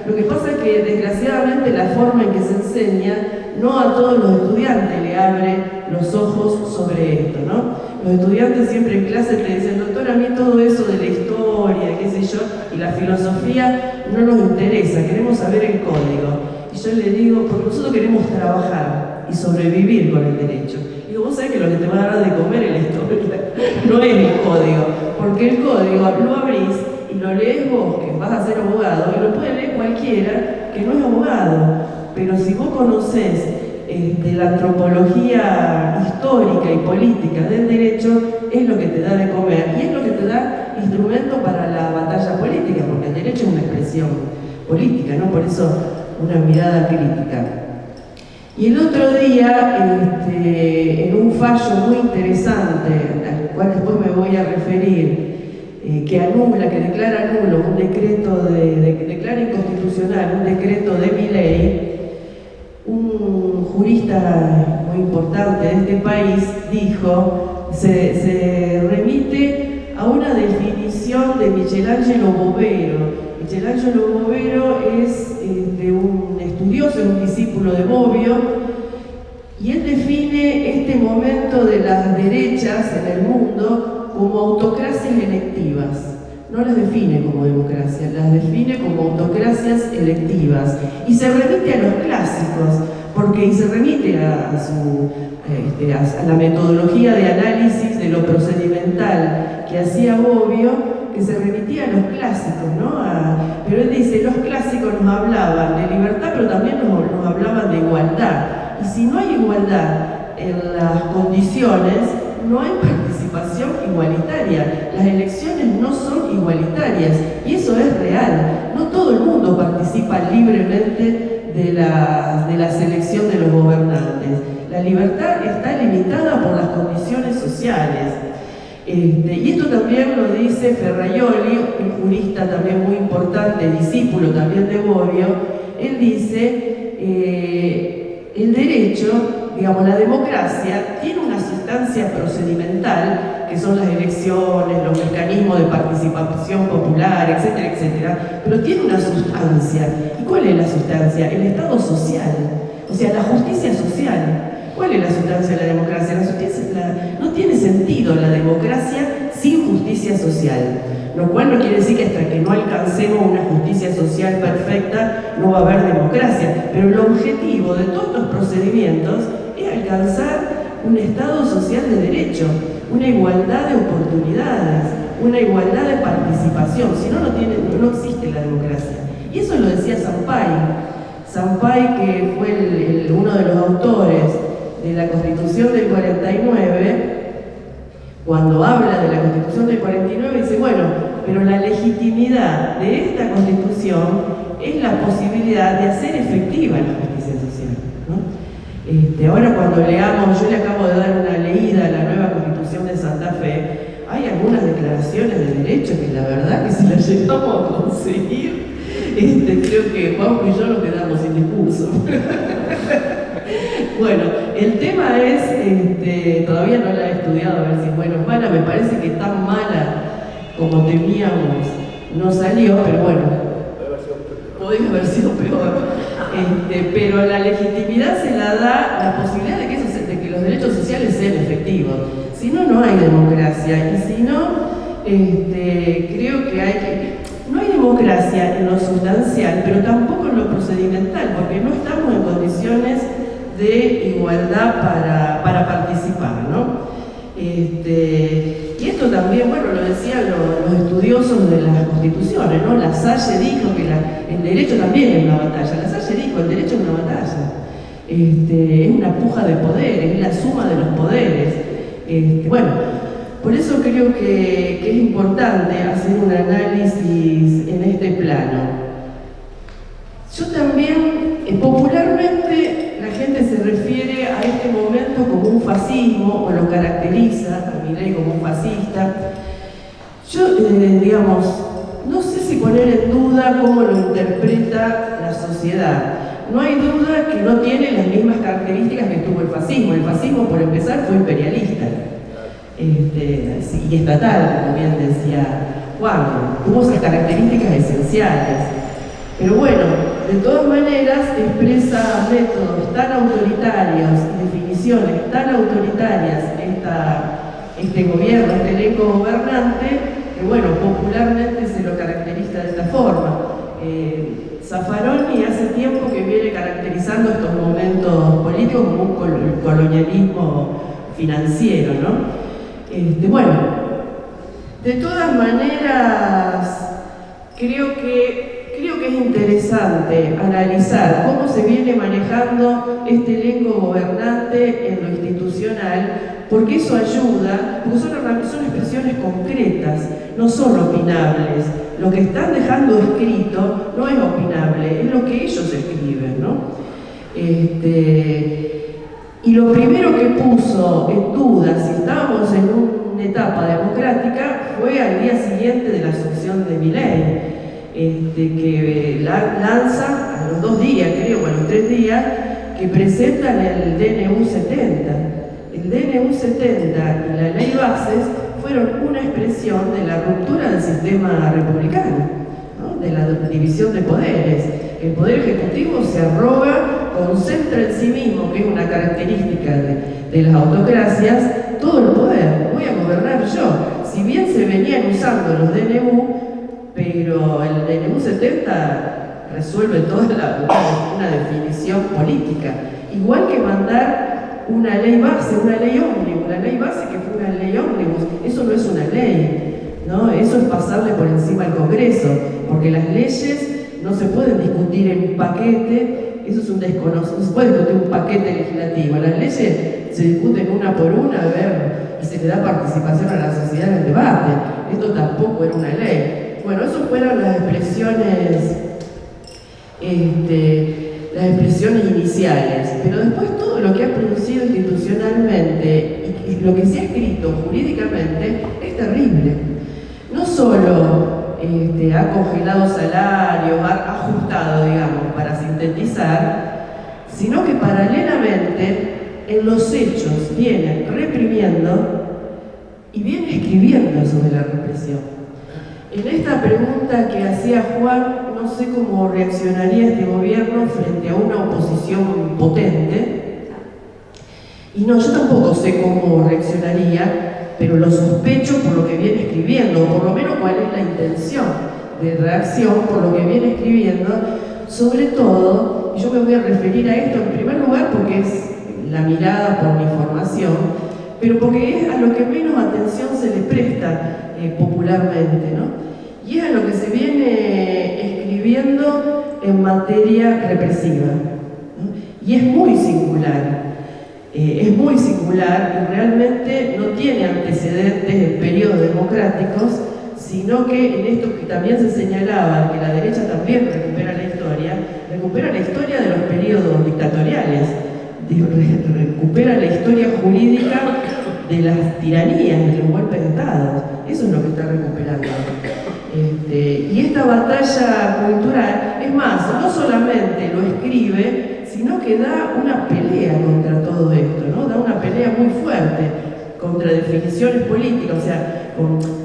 Lo que pasa es que desgraciadamente la forma en que se enseña no a todos los estudiantes le abre los ojos sobre esto, ¿no? Los estudiantes siempre en clase te dicen, doctor, a mí todo eso de la historia, qué sé yo, y la filosofía no nos interesa, queremos saber el código. Y yo le digo, porque nosotros queremos trabajar y sobrevivir con el derecho. Digo, vos sabés que lo que te va a dar de comer es la historia, no es el código, porque el código lo abrís y lo lees vos, que vas a ser abogado, y lo puede leer cualquiera que no es abogado. Pero si vos conocés la antropología histórica y política del derecho, es lo que te da de comer y es lo que te da instrumento para la batalla política, porque el derecho es una expresión. política, ¿no? Por eso una mirada crítica. Y el otro día, en un fallo muy interesante, al cual después me voy a referir, que declara nulo un decreto declara inconstitucional un decreto de Milei, un jurista muy importante de este país dijo, se remite a una definición de Michelangelo Bovero. Michelangelo Bovero es un estudioso, es un discípulo de Bobbio, y él define este momento de las derechas en el mundo como autocracias electivas. No las define como democracia, las define como autocracias electivas. Y se remite a los clásicos, y se remite a la metodología de análisis de lo procedimental que hacía Bobbio, que se remitía a los clásicos, ¿no? Pero él dice, los clásicos nos hablaban de libertad, pero también nos hablaban de igualdad. Y si no hay igualdad en las condiciones, no hay participación igualitaria. Las elecciones no son igualitarias, y eso es real. No todo el mundo participa libremente de la selección de los gobernantes. La libertad está limitada por las condiciones sociales. Y esto también lo dice Ferraioli, un jurista también muy importante, discípulo también de Bobbio. Él dice, el derecho, digamos, la democracia tiene una sustancia procedimental, que son las elecciones, los mecanismos de participación popular, etcétera, etcétera, pero tiene una sustancia. ¿Y cuál es la sustancia? El Estado social, o sea, la justicia social. ¿Cuál es la sustancia de la democracia? No tiene sentido la democracia sin justicia social, lo cual no quiere decir que hasta que no alcancemos una justicia social perfecta no va a haber democracia, pero el objetivo de todos los procedimientos es alcanzar un Estado social de derecho, una igualdad de oportunidades, una igualdad de participación, si no, no existe la democracia. Y eso lo decía Sampaio, que fue uno de los autores de la Constitución del 49, cuando habla de la Constitución del 49, dice, bueno, pero la legitimidad de esta Constitución es la posibilidad de hacer efectiva la justicia social, ¿no? Ahora cuando leamos, yo le acabo de dar una leída a la nueva Constitución de Santa Fe, hay algunas declaraciones de derecho que la verdad que si las llegamos a conseguir, creo que Juanjo y yo nos quedamos sin discurso. Bueno, el tema es, todavía no la he estudiado, a ver si es buena o mala, me parece que tan mala como temíamos no salió, pero bueno, podría haber sido peor. Pero la legitimidad se la da la posibilidad de que los derechos sociales sean efectivos. Si no, no hay democracia, y si no, creo que no hay democracia en lo sustancial, pero tampoco en lo procedimental, porque no estamos en condiciones de igualdad para participar, ¿no? Y esto también, bueno, lo decían los estudiosos de las constituciones, ¿no? Lasalle dijo que el derecho también es una batalla. Lasalle dijo, el derecho es una batalla. Es una puja de poderes, es la suma de los poderes. Bueno, por eso creo que es importante hacer un análisis en este plano. Yo también, popularmente, la gente se refiere a este momento como un fascismo, o lo caracteriza a Milei como un fascista. Yo, digamos, no sé si poner en duda cómo lo interpreta la sociedad. No hay duda que no tiene las mismas características que tuvo el fascismo. El fascismo, por empezar, fue imperialista y estatal, como bien decía Juan. Tuvo esas características esenciales. Pero bueno, de todas maneras expresa métodos tan autoritarios y definiciones tan autoritarias este gobierno, este elenco gobernante, que bueno, popularmente se lo caracteriza de esta forma. Zaffaroni hace tiempo que viene caracterizando estos momentos políticos como un colonialismo financiero, ¿no? Bueno, de todas maneras, creo que es interesante analizar cómo se viene manejando este elenco gobernante en lo institucional, porque eso ayuda, porque son expresiones concretas, no son opinables. Lo que están dejando escrito no es opinable, es lo que ellos escriben, ¿no? Y lo primero que puso en duda si estábamos en una etapa democrática fue al día siguiente de la asunción de Milei, que lanza a los 2 días, creo, o a los 3 días, que presentan el DNU 70. El DNU 70 y la ley bases fueron una expresión de la ruptura del sistema republicano, ¿no? De la división de poderes. El poder ejecutivo se arroga, concentra en sí mismo, que es una característica de las autocracias, todo el poder. Voy a gobernar yo. Si bien se venían usando los DNU, pero el DNU 70 resuelve toda una definición política. Igual que mandar una ley base, una ley ómnibus. La ley base que fue una ley ómnibus, eso no es una ley, ¿no? Eso es pasarle por encima al Congreso, porque las leyes no se pueden discutir en un paquete, eso es un desconocido, no se puede discutir un paquete legislativo. Las leyes se discuten una por una, y se le da participación a la sociedad en el debate. Esto tampoco era una ley. Bueno, esas fueron las expresiones iniciales, pero después todo lo que ha producido institucionalmente y lo que se ha escrito jurídicamente es terrible. No solo ha congelado salarios, ha ajustado, digamos, para sintetizar, sino que paralelamente en los hechos viene reprimiendo y viene escribiendo sobre la represión. En esta pregunta que hacía Juan, no sé cómo reaccionaría este gobierno frente a una oposición potente. Y no, yo tampoco sé cómo reaccionaría, pero lo sospecho por lo que viene escribiendo, o por lo menos cuál es la intención de reacción por lo que viene escribiendo. Sobre todo, y yo me voy a referir a esto en primer lugar porque es la mirada por mi formación, pero porque es a lo que menos atención se le presta popularmente, ¿no? Y es a lo que se viene escribiendo en materia represiva, ¿no? Y es muy singular y realmente no tiene antecedentes en periodos democráticos, sino que en esto que también se señalaba, que la derecha también recupera la historia de los periodos dictatoriales, recupera la historia jurídica de las tiranías, de los golpes de Estado. Eso es lo que está recuperando. Y esta batalla cultural, es más, no solamente lo escribe, sino que da una pelea contra todo esto, ¿no? Da una pelea muy fuerte contra definiciones políticas, o sea,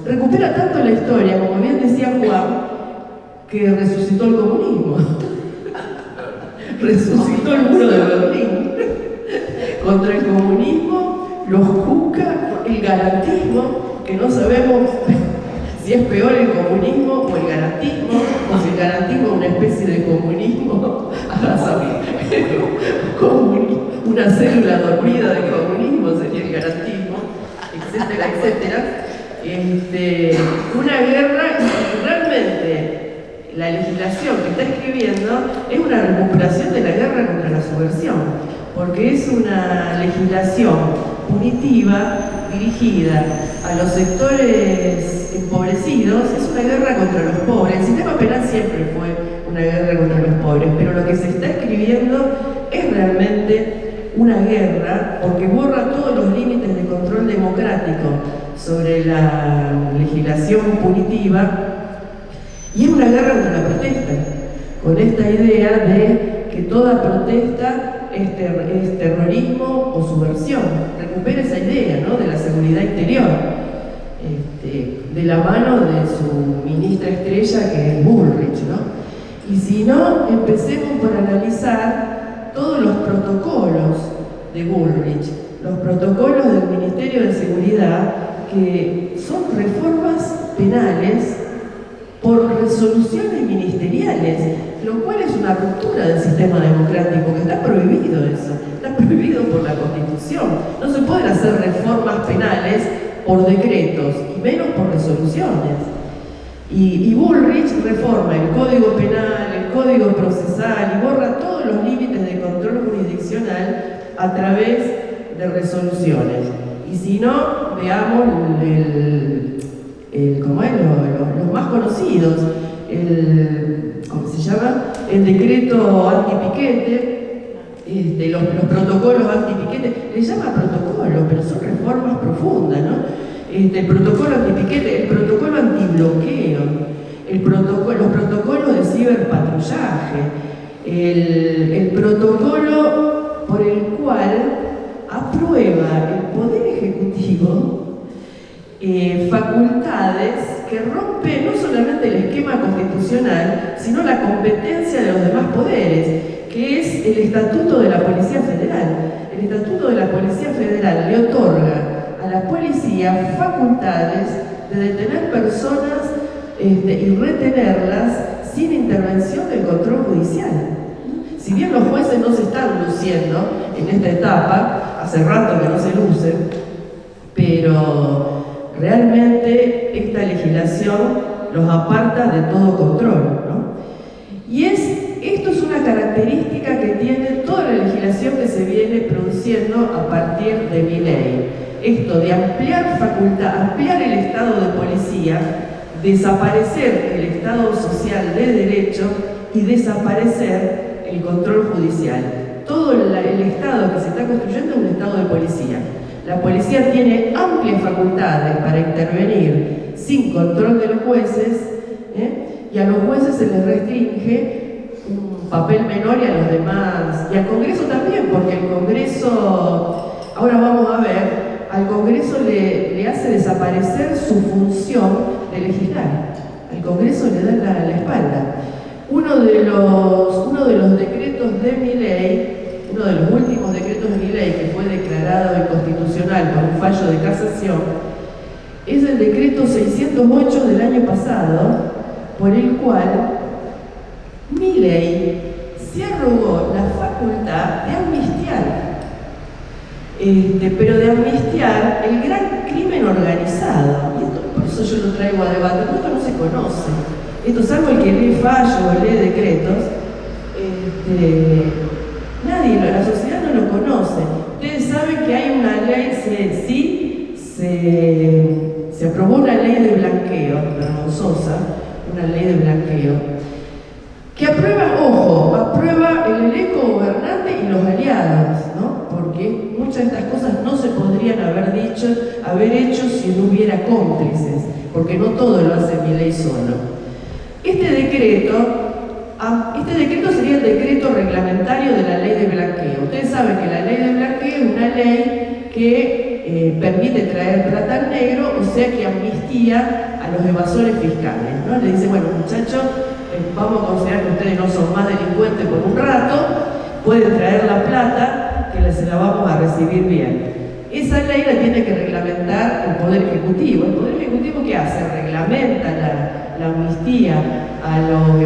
recupera tanto la historia, como bien decía Juan, que resucitó el comunismo. Resucitó el muro de Berlín. Contra el comunismo, los juzga el garantismo, que no sabemos si es peor el comunismo o el garantismo, o si el garantismo es una especie de comunismo, una célula dormida de comunismo sería el garantismo, etcétera, etcétera. Una guerra, y realmente la legislación que está escribiendo es una recuperación de la guerra contra la subversión, porque es una legislación punitiva dirigida a los sectores empobrecidos, es una guerra contra los pobres. El sistema penal siempre fue una guerra contra los pobres, pero lo que se está escribiendo es realmente una guerra porque borra todos los límites de control democrático sobre la legislación punitiva, y es una guerra contra la protesta, con esta idea de que toda protesta es terrorismo o subversión. Recupera esa idea, ¿no?, de la seguridad interior, de la mano de su ministra estrella, que es Bullrich, ¿no? Y si no, empecemos por analizar todos los protocolos de Bullrich, los protocolos del Ministerio de Seguridad, que son reformas penales por resoluciones ministeriales, lo cual es una ruptura del sistema democrático, que está prohibido eso, está prohibido por la Constitución. No se pueden hacer reformas penales por decretos, y menos por resoluciones. Y Bullrich reforma el Código Penal, el Código Procesal, y borra todos los límites de control jurisdiccional a través de resoluciones. Y si no, veamos ¿cómo es? Los más conocidos, ¿cómo se llama? El decreto antipiquete, los protocolos antipiquete, le llama protocolo, pero son reformas profundas, ¿no? El protocolo antipiquete, el protocolo antibloqueo, los protocolos de ciberpatrullaje, el protocolo por el cual aprueba el Poder Ejecutivo facultades que rompen no solamente el esquema constitucional, sino la competencia de los demás poderes, que es el Estatuto de la Policía Federal. El Estatuto de la Policía Federal le otorga a la policía facultades de detener personas y retenerlas sin intervención del control judicial. Si bien los jueces no se están luciendo en esta etapa, hace rato que no se lucen, pero realmente esta legislación los aparta de todo control, ¿no? Y esto es una característica que tiene toda la legislación que se viene produciendo a partir de mi ley. Esto de ampliar ampliar el estado de policía, desaparecer el estado social de derecho y desaparecer el control judicial. Todo el estado que se está construyendo es un estado de policía. La policía tiene amplias facultades para intervenir sin control de los jueces, y a los jueces se les restringe un papel menor y a los demás, y al Congreso también, porque el Congreso, ahora vamos a ver, al Congreso le hace desaparecer su función de legislar. Al Congreso le da la espalda. Uno de los decretos de mi ley, uno de los últimos decretos de mi ley que fue declarado inconstitucional por un fallo de casación, es el decreto 608 del año pasado, por el cual mi ley se arrogó la facultad de amnistiar, pero de amnistiar el gran crimen organizado. Y esto, por eso yo lo traigo a debate, porque esto no se conoce. Esto, salvo el que lee fallos o lee decretos, nadie, la sociedad no lo conoce. Ustedes saben que hay una ley, se aprobó una ley de blanqueo, vergonzosa, una ley de blanqueo, que aprueba el elenco gobernante y los aliados, ¿no? Porque muchas de estas cosas no se podrían haber hecho si no hubiera cómplices, porque no todo lo hace mi ley solo. Este decreto sería el decreto reglamentario de la ley de blanqueo. Ustedes saben que la ley de blanqueo es una ley que permite traer plata al negro, o sea que amnistía a los evasores fiscales, ¿no? Le dice, bueno, muchachos, vamos a considerar que ustedes no son más delincuentes por un rato, pueden traer la plata, que se la vamos a recibir bien. Esa ley la tiene que reglamentar el Poder Ejecutivo. ¿El Poder Ejecutivo qué hace? Reglamenta la amnistía a los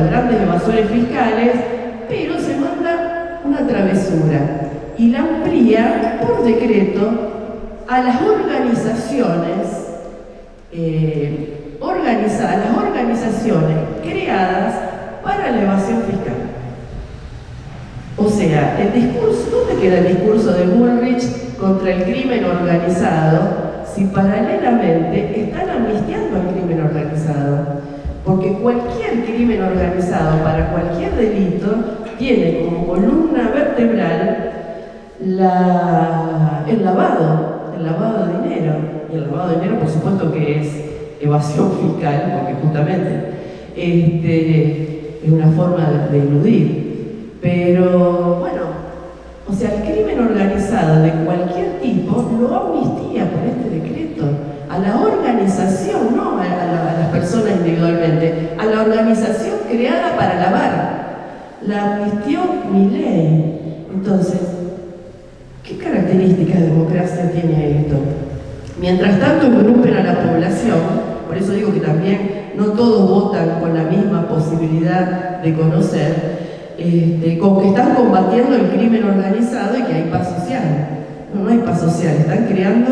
grandes evasores fiscales, pero se manda una travesura y la amplía por decreto a las organizaciones creadas para la evasión fiscal. O sea, el discurso, ¿dónde queda el discurso de Bullrich contra el crimen organizado si paralelamente están amnistiando al crimen organizado? Porque cualquier crimen organizado para cualquier delito tiene como columna vertebral el lavado de dinero. Y el lavado de dinero, por supuesto, que es evasión fiscal, porque justamente es una forma de eludir. Pero bueno, o sea, el crimen organizado de cualquier tipo lo amnistía por este decreto. A la organización, no a las personas individualmente, a la organización creada para lavar. La amnistió mi ley. Entonces, ¿qué características de democracia tiene esto? Mientras tanto agrupen a la población, por eso digo que también no todos votan con la misma posibilidad de conocer, con que están combatiendo el crimen organizado y que hay paz social. No hay paz social, están creando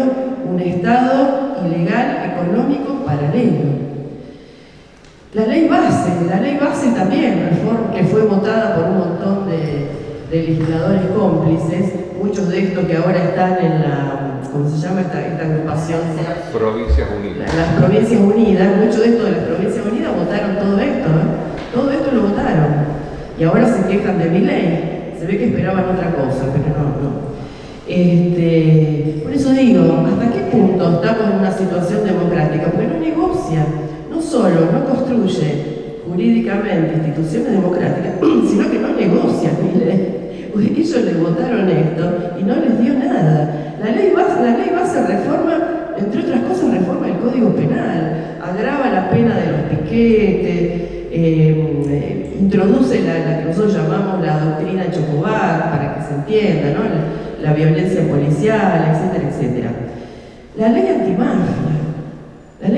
un Estado ilegal, económico, paralelo. La ley base también, que fue votada por un montón de legisladores cómplices, muchos de estos que ahora están ¿cómo se llama esta agrupación? Provincias Unidas. Las Provincias Unidas, mucho de esto de las Provincias Unidas votaron todo esto, todo esto lo votaron. Y ahora se quejan de Milei. Se ve que esperaban otra cosa, pero no. Por eso digo, ¿hasta qué punto estamos en una situación democrática? Porque no negocia, no solo no construye jurídicamente instituciones democráticas, sino que no negocia Milei. Porque ellos le votaron esto y no les dio nada. La ley va a hacer reforma, entre otras cosas, reforma del Código Penal, agrava la pena de los piquetes, introduce la que nosotros llamamos la doctrina Chocobar, para que se entienda, ¿no? La violencia policial, etcétera, etcétera. La ley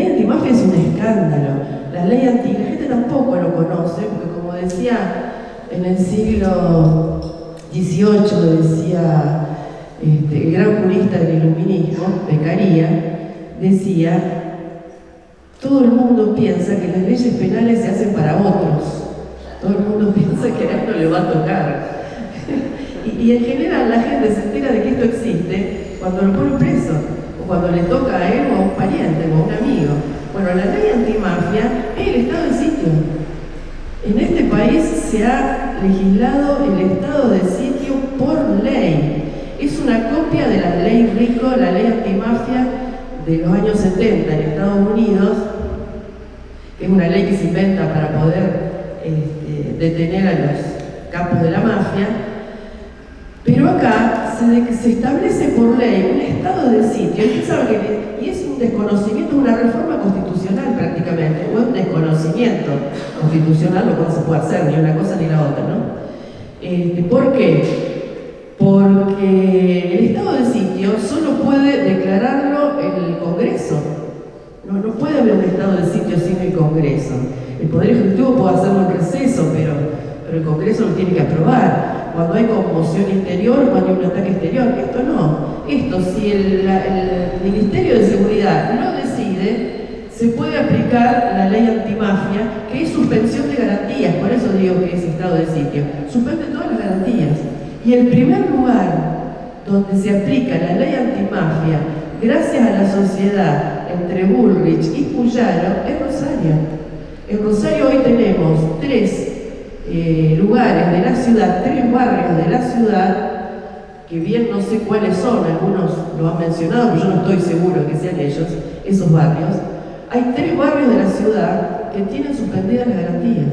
antimafia es un escándalo. La gente tampoco lo conoce, porque como decía en el siglo XVIII, decía el gran jurista del iluminismo, Beccaria, decía: todo el mundo piensa que las leyes penales se hacen para otros. Todo el mundo piensa que a él no le va a tocar. y en general la gente se entera de que esto existe cuando lo ponen preso, o cuando le toca a él o a un pariente o a un amigo. Bueno, la ley antimafia es el estado de sitio. En este país se ha legislado el estado de sitio por ley. Es una copia de la ley Rico, la ley antimafia de los años 70 en Estados Unidos, que es una ley que se inventa para poder detener a los capos de la mafia, pero acá se establece por ley un estado de sitio, y es un desconocimiento, una reforma constitucional prácticamente, o un desconocimiento constitucional, lo cual no se puede hacer ni una cosa ni la otra, ¿no? ¿Por qué? Porque el estado de sitio solo puede declararlo el Congreso. No puede haber un estado de sitio sin el Congreso. El Poder Ejecutivo puede hacerlo en receso, pero el Congreso lo tiene que aprobar. Cuando hay conmoción interior, cuando hay un ataque exterior, esto no. Esto, si el Ministerio de Seguridad lo decide, se puede aplicar la ley antimafia, que es suspensión de garantías. Por eso digo que es estado de sitio. Suspende todas las garantías. Y el primer lugar donde se aplica la ley antimafia, gracias a la sociedad entre Bullrich y Puyaro, es Rosario. En Rosario hoy tenemos 3 lugares de la ciudad, 3 barrios de la ciudad, que bien no sé cuáles son, algunos lo han mencionado, pero yo no estoy seguro que sean ellos, esos barrios. Hay 3 barrios de la ciudad que tienen suspendidas las garantías.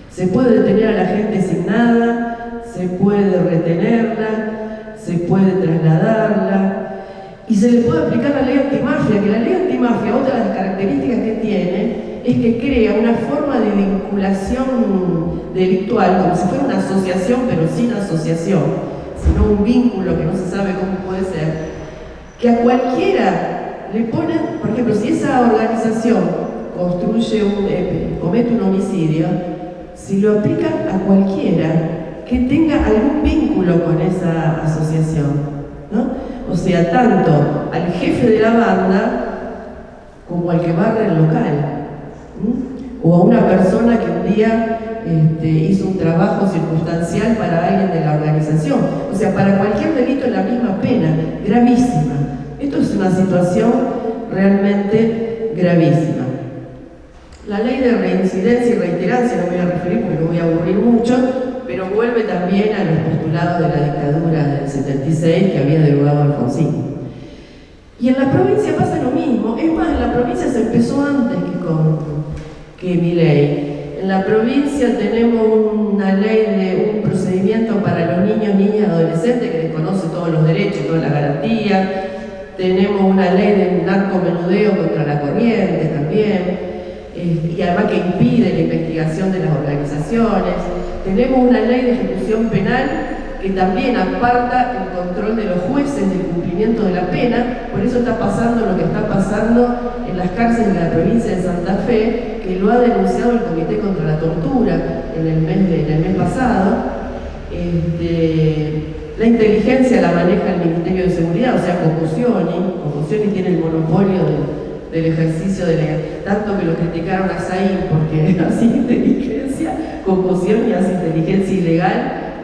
Se puede detener a la gente sin nada, se puede retenerla, se puede trasladarla, y se le puede aplicar la ley antimafia, que la ley antimafia, otra de las características que tiene, es que crea una forma de vinculación delictual, como si fuera una asociación, pero sin asociación, sino un vínculo que no se sabe cómo puede ser, que a cualquiera le ponen, por ejemplo, si esa organización comete un homicidio, si lo aplican a cualquiera que tenga algún vínculo con esa asociación, ¿no? O sea, tanto al jefe de la banda como al que barre el local. O a una persona que un día hizo un trabajo circunstancial para alguien de la organización. O sea, para cualquier delito es la misma pena, gravísima. Esto es una situación realmente gravísima. La ley de reincidencia y reiterancia, no me voy a referir porque no voy a aburrir mucho, pero vuelve también a los postulados de la dictadura del 76 que había derogado Alfonsín. Y en la provincia pasa lo mismo. Es más, en la provincia se empezó antes que Milei. En la provincia tenemos una ley de un procedimiento para los niños, niñas y adolescentes que desconoce todos los derechos, todas las garantías. Tenemos una ley de narcomenudeo contra la corriente también. Y además que impide la investigación de las organizaciones. Tenemos una ley de ejecución penal que también aparta el control de los jueces del cumplimiento de la pena. Por eso está pasando lo que está pasando en las cárceles de la provincia de Santa Fe, que lo ha denunciado el Comité contra la Tortura en el mes pasado. La inteligencia la maneja el Ministerio de Seguridad, o sea, Conclusioni tiene el monopolio del ejercicio de tanto que lo criticaron a Saín porque hace inteligencia, Conclusioni hace inteligencia ilegal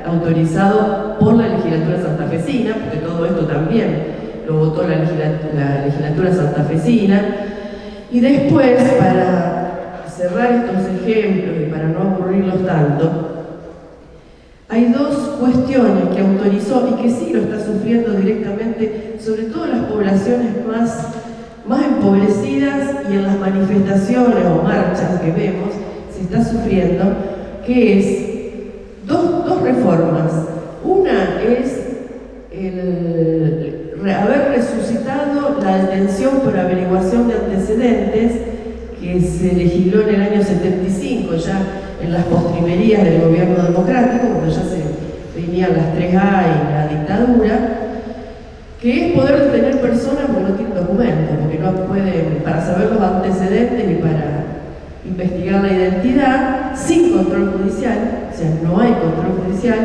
autorizado por la legislatura santafesina, porque todo esto también lo votó la legislatura santafesina. Y después, para cerrar estos ejemplos y para no aburrirlos tanto, hay dos cuestiones que autorizó y que sí lo está sufriendo directamente, sobre todo las poblaciones más empobrecidas, y en las manifestaciones o marchas que vemos se está sufriendo, que es dos reformas. Una es haber resucitado la detención por averiguación de antecedentes, que se legisló en el año 75, ya en las postrimerías del gobierno democrático, cuando ya se venían las 3A y la dictadura, que es poder detener personas porque no tienen documentos, porque no pueden, para saber los antecedentes y para investigar la identidad, sin control judicial, o sea, no hay control judicial,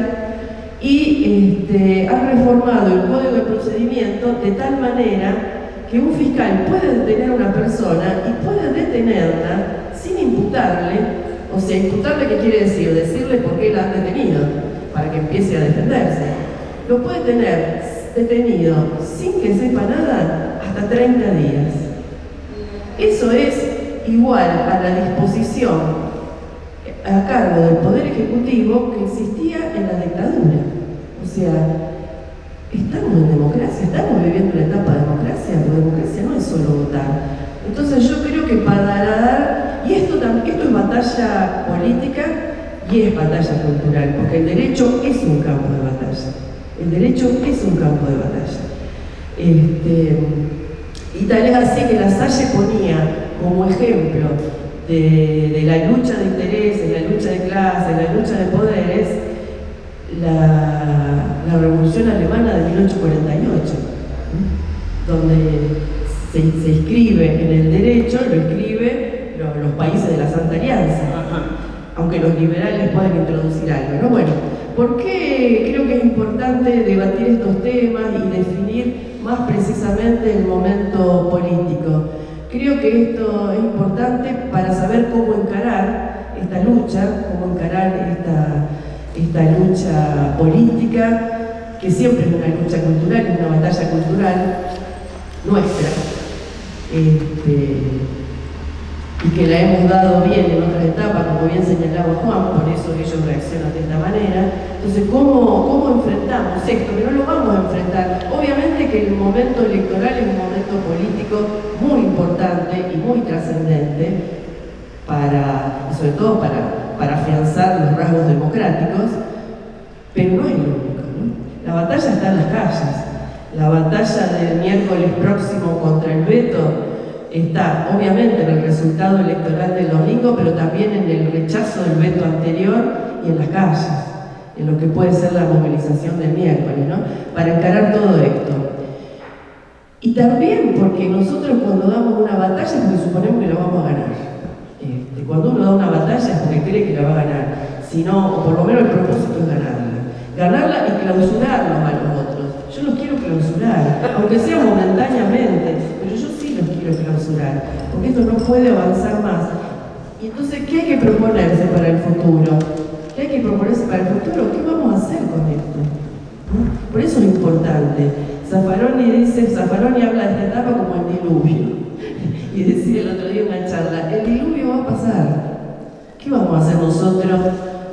y ha reformado el Código de Procedimiento de tal manera que un fiscal puede detener a una persona y puede detenerla sin imputarle. O sea, imputarle, ¿qué quiere decir? Decirle por qué la han detenido, para que empiece a defenderse. Lo puede tener detenido sin que sepa nada hasta 30 días. Eso es igual a la disposición a cargo del Poder Ejecutivo que existía en la dictadura. O sea, estamos en democracia, estamos viviendo una etapa de democracia, porque democracia no es solo votar. Entonces yo creo que para dar, y esto es batalla política y es batalla cultural, porque el derecho es un campo de batalla. El derecho es un campo de batalla. Y tal es así que La Salle ponía como ejemplo de la lucha de intereses, la lucha de clases, la lucha de poderes, la Revolución Alemana de 1848, donde se inscribe en el derecho, lo escribe los países de la Santa Alianza, aunque los liberales pueden introducir algo, ¿no? Bueno, ¿por qué creo que es importante debatir estos temas y definir más precisamente el momento político? Creo que esto es importante para saber cómo encarar esta lucha, cómo encarar esta lucha política, que siempre es una lucha cultural, es una batalla cultural nuestra, y que la hemos dado bien en otras etapas, como bien señalaba Juan, por eso ellos reaccionan de esta manera. Entonces, ¿cómo enfrentamos esto? Que no lo vamos a enfrentar. Obviamente que el momento electoral es un momento político muy importante y muy trascendente, y sobre todo para afianzar los rasgos democráticos, pero no es lo único, ¿no? La batalla está en las calles. La batalla del miércoles próximo contra el veto está obviamente en el resultado electoral del domingo, pero también en el rechazo del veto anterior y en las calles, en lo que puede ser la movilización del miércoles, ¿no? Para encarar todo esto. Y también porque nosotros cuando damos una batalla es porque suponemos que la vamos a ganar. Cuando uno da una batalla es porque cree que la va a ganar, sino, o por lo menos el propósito es ganarla y clausurarnos a los otros. Yo los quiero clausurar, aunque sea momentáneamente, pero yo sí los quiero clausurar, porque esto no puede avanzar más. Y entonces, ¿qué hay que proponerse para el futuro? ¿Qué hay que proponerse para el futuro? ¿Qué vamos a hacer con esto? ¿No? Por eso es importante. Zaffaroni habla de esta etapa como el diluvio. Y decía el otro día en una charla, el diluvio va a pasar. ¿Qué vamos a hacer nosotros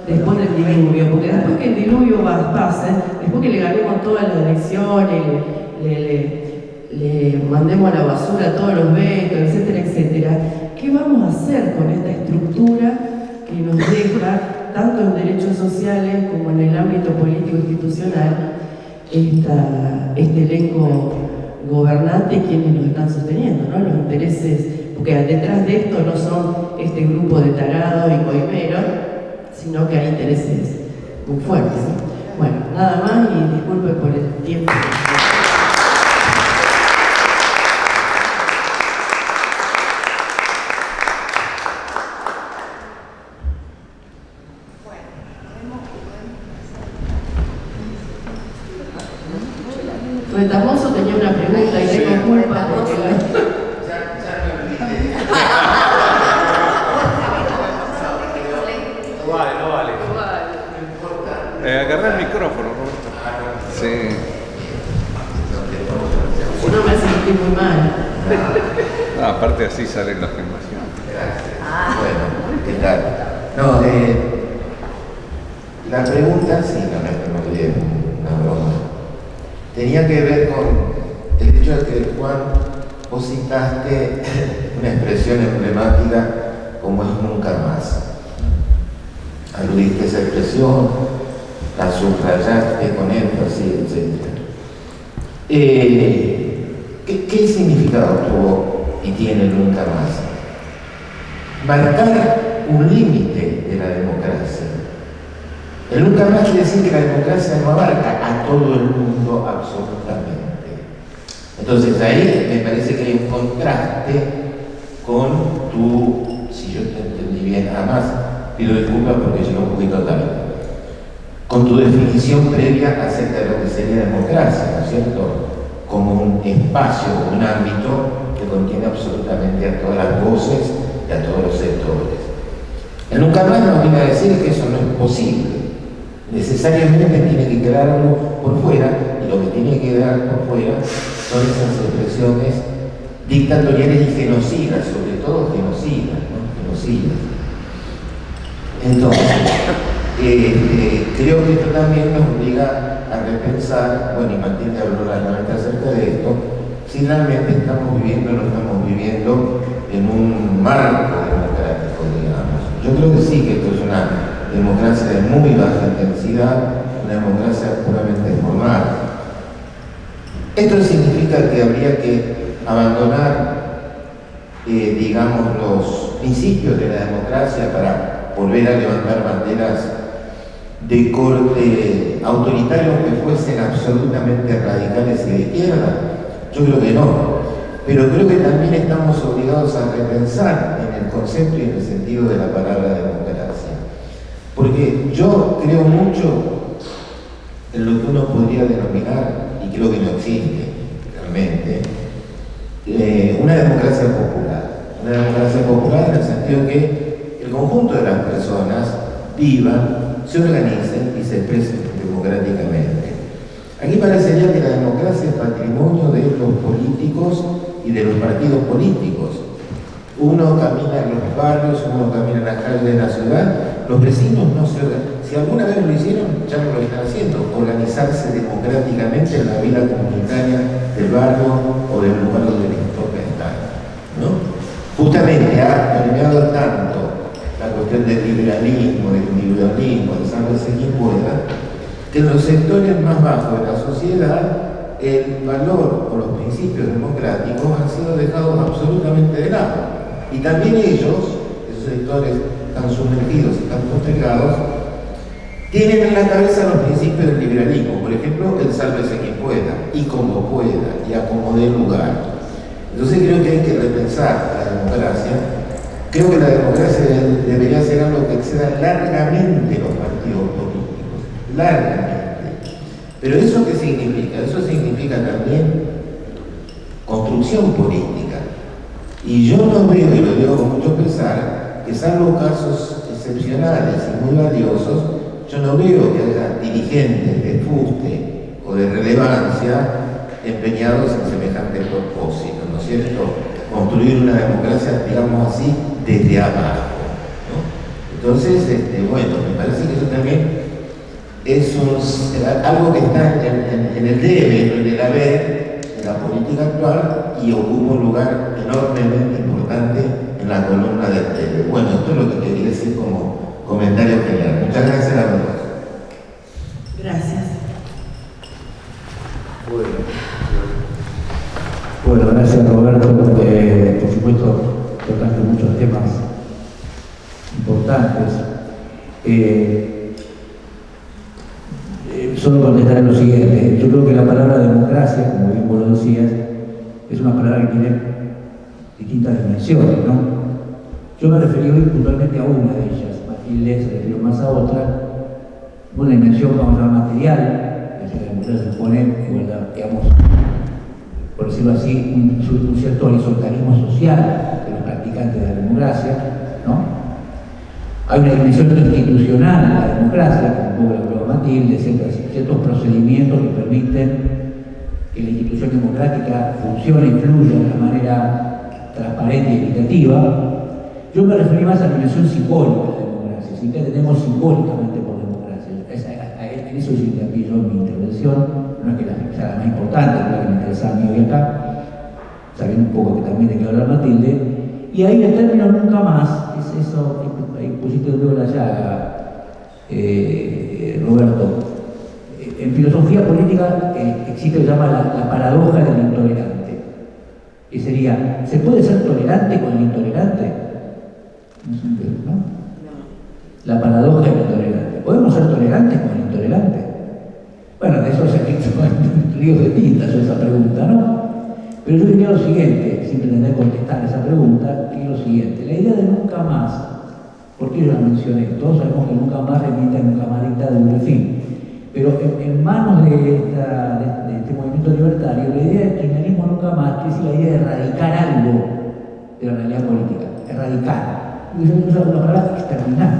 después del diluvio? Porque después que el diluvio pase, después que le ganemos todas las elecciones, le mandemos a la basura todos los vetos, etcétera, etcétera, ¿qué vamos a hacer con esta estructura que nos deja, tanto en derechos sociales como en el ámbito político institucional, este elenco gobernante y quienes nos están sosteniendo, ¿no? Los intereses, porque detrás de esto no son este grupo de tarados y coimeros, sino que hay intereses muy fuertes, ¿no? Bueno, nada más y disculpen por el tiempo. Retamoso tenía una pregunta y tengo culpa porque No vale. Agarrá el mal. No, aparte así salen las filmaciones. Gracias. Bueno, ¿qué tal? No, la pregunta, sí, no olvidé, una broma. Tenía que ver con el hecho de que, Juan, vos citaste una expresión emblemática como es nunca más. Aludiste a esa expresión, la subrayaste con énfasis, etc. ¿Qué significado tuvo y tiene nunca más? Marcar un límite de la democracia. El nunca más quiere decir que la democracia no abarca a todo el mundo absolutamente. Entonces ahí me parece que hay un contraste con tu, si yo te entendí bien, además pido disculpas porque llegué un poquito tarde, con tu definición previa acerca de lo que sería democracia, ¿no es cierto? Como un espacio, un ámbito que contiene absolutamente a todas las voces y a todos los sectores. El nunca más nos viene a decir que eso no es posible. Necesariamente tiene que quedar algo por fuera, y lo que tiene que quedar por fuera son esas expresiones dictatoriales y genocidas, sobre todo genocidas, ¿no? Genocidas. Entonces, creo que esto también nos obliga a repensar, bueno, y Matilde habló largamente acerca de esto, si realmente estamos viviendo o no estamos viviendo en un marco democrático, digamos. Yo creo que sí, que esto es una democracia de muy baja intensidad, una democracia puramente formal. Esto significa que habría que abandonar, digamos, los principios de la democracia para volver a levantar banderas de corte autoritario que fuesen absolutamente radicales y de izquierda. Yo creo que no. Pero creo que también estamos obligados a repensar en el concepto y en el sentido de la palabra democracia. Porque yo creo mucho en lo que uno podría denominar, y creo que no existe realmente, una democracia popular. Una democracia popular en el sentido que el conjunto de las personas vivan, se organicen y se expresen democráticamente. Aquí parecería que la democracia es patrimonio de los políticos y de los partidos políticos. Uno camina en los barrios, uno camina en las calles de la ciudad, los vecinos no se organizan. Si alguna vez lo hicieron, ya no lo están haciendo, organizarse democráticamente en la vida comunitaria del barrio o del lugar donde les toca estar, ¿no? Justamente ha permeado tanto la cuestión del liberalismo, del individualismo, de sálvese quien pueda, que en los sectores más bajos de la sociedad el valor o los principios democráticos han sido dejados absolutamente de lado. Y también ellos, esos sectores tan sumergidos y tan postergados, tienen en la cabeza los principios del liberalismo, por ejemplo, el sálvese quien pueda, y como pueda, y a como dé lugar. Entonces creo que hay que repensar la democracia. Creo que la democracia debería ser algo que exceda largamente los partidos políticos, largamente. Pero ¿eso qué significa? Eso significa también construcción política. Y yo no veo, y lo digo con mucho pesar, que salvo casos excepcionales y muy valiosos, yo no veo que haya dirigentes de fuste o de relevancia empeñados en semejante propósito, ¿no es cierto? Construir una democracia, digamos así, desde abajo, ¿no? Entonces, bueno, me parece que eso también es algo que está en el debe, en el haber de la política actual y ocupa un lugar enormemente importante en la columna del debe. Bueno, esto es lo que quería decir como comentario general. Muchas gracias a los dos. Gracias. Bueno, gracias Roberto, por supuesto tocaste muchos temas importantes. Solo contestaré lo siguiente. Yo creo que la palabra democracia, como bien vos lo decías, es una palabra que tiene distintas dimensiones, ¿no? Yo me referí hoy puntualmente a una de ellas. Matilde se refirió más a otra. Una dimensión, vamos a llamar material, que la democracia supone, digamos, por decirlo así, un cierto horizontalismo social de los practicantes de la democracia, ¿no? Hay una dimensión institucional de la democracia, como un poco lo habló Matilde, ciertos procedimientos que permiten que la institución institución democrática funcione y fluya de una manera transparente y equitativa. Yo me referí más a la dimensión simbólica de la democracia, si que entendemos simbólicamente por democracia. En eso sí hincapié yo en mi intervención, no es que sea la más importante, pero la que me interesaba a mí hoy acá, sabiendo un poco que también hay que hablar Matilde, y ahí el término nunca más, es eso, ahí pusiste un dedo en la llaga, Roberto. En filosofía política existe lo que se llama la paradoja del intolerante, que sería, ¿se puede ser tolerante con el intolerante? ¿No? La paradoja del intolerante. ¿Podemos ser tolerantes con el intolerante? Bueno, de eso se ha escrito ríos de tinta esa pregunta, ¿no? Pero yo diría lo siguiente, sin pretender contestar esa pregunta, que es lo siguiente. La idea de nunca más, ¿por qué yo la mencioné? Todos sabemos que nunca más remite a nunca más dictadura, en fin. Pero en manos de este movimiento libertario, la idea del kirchnerismo nunca más es la idea de erradicar algo de la realidad política. Erradicar. Y yo uso la palabra exterminar.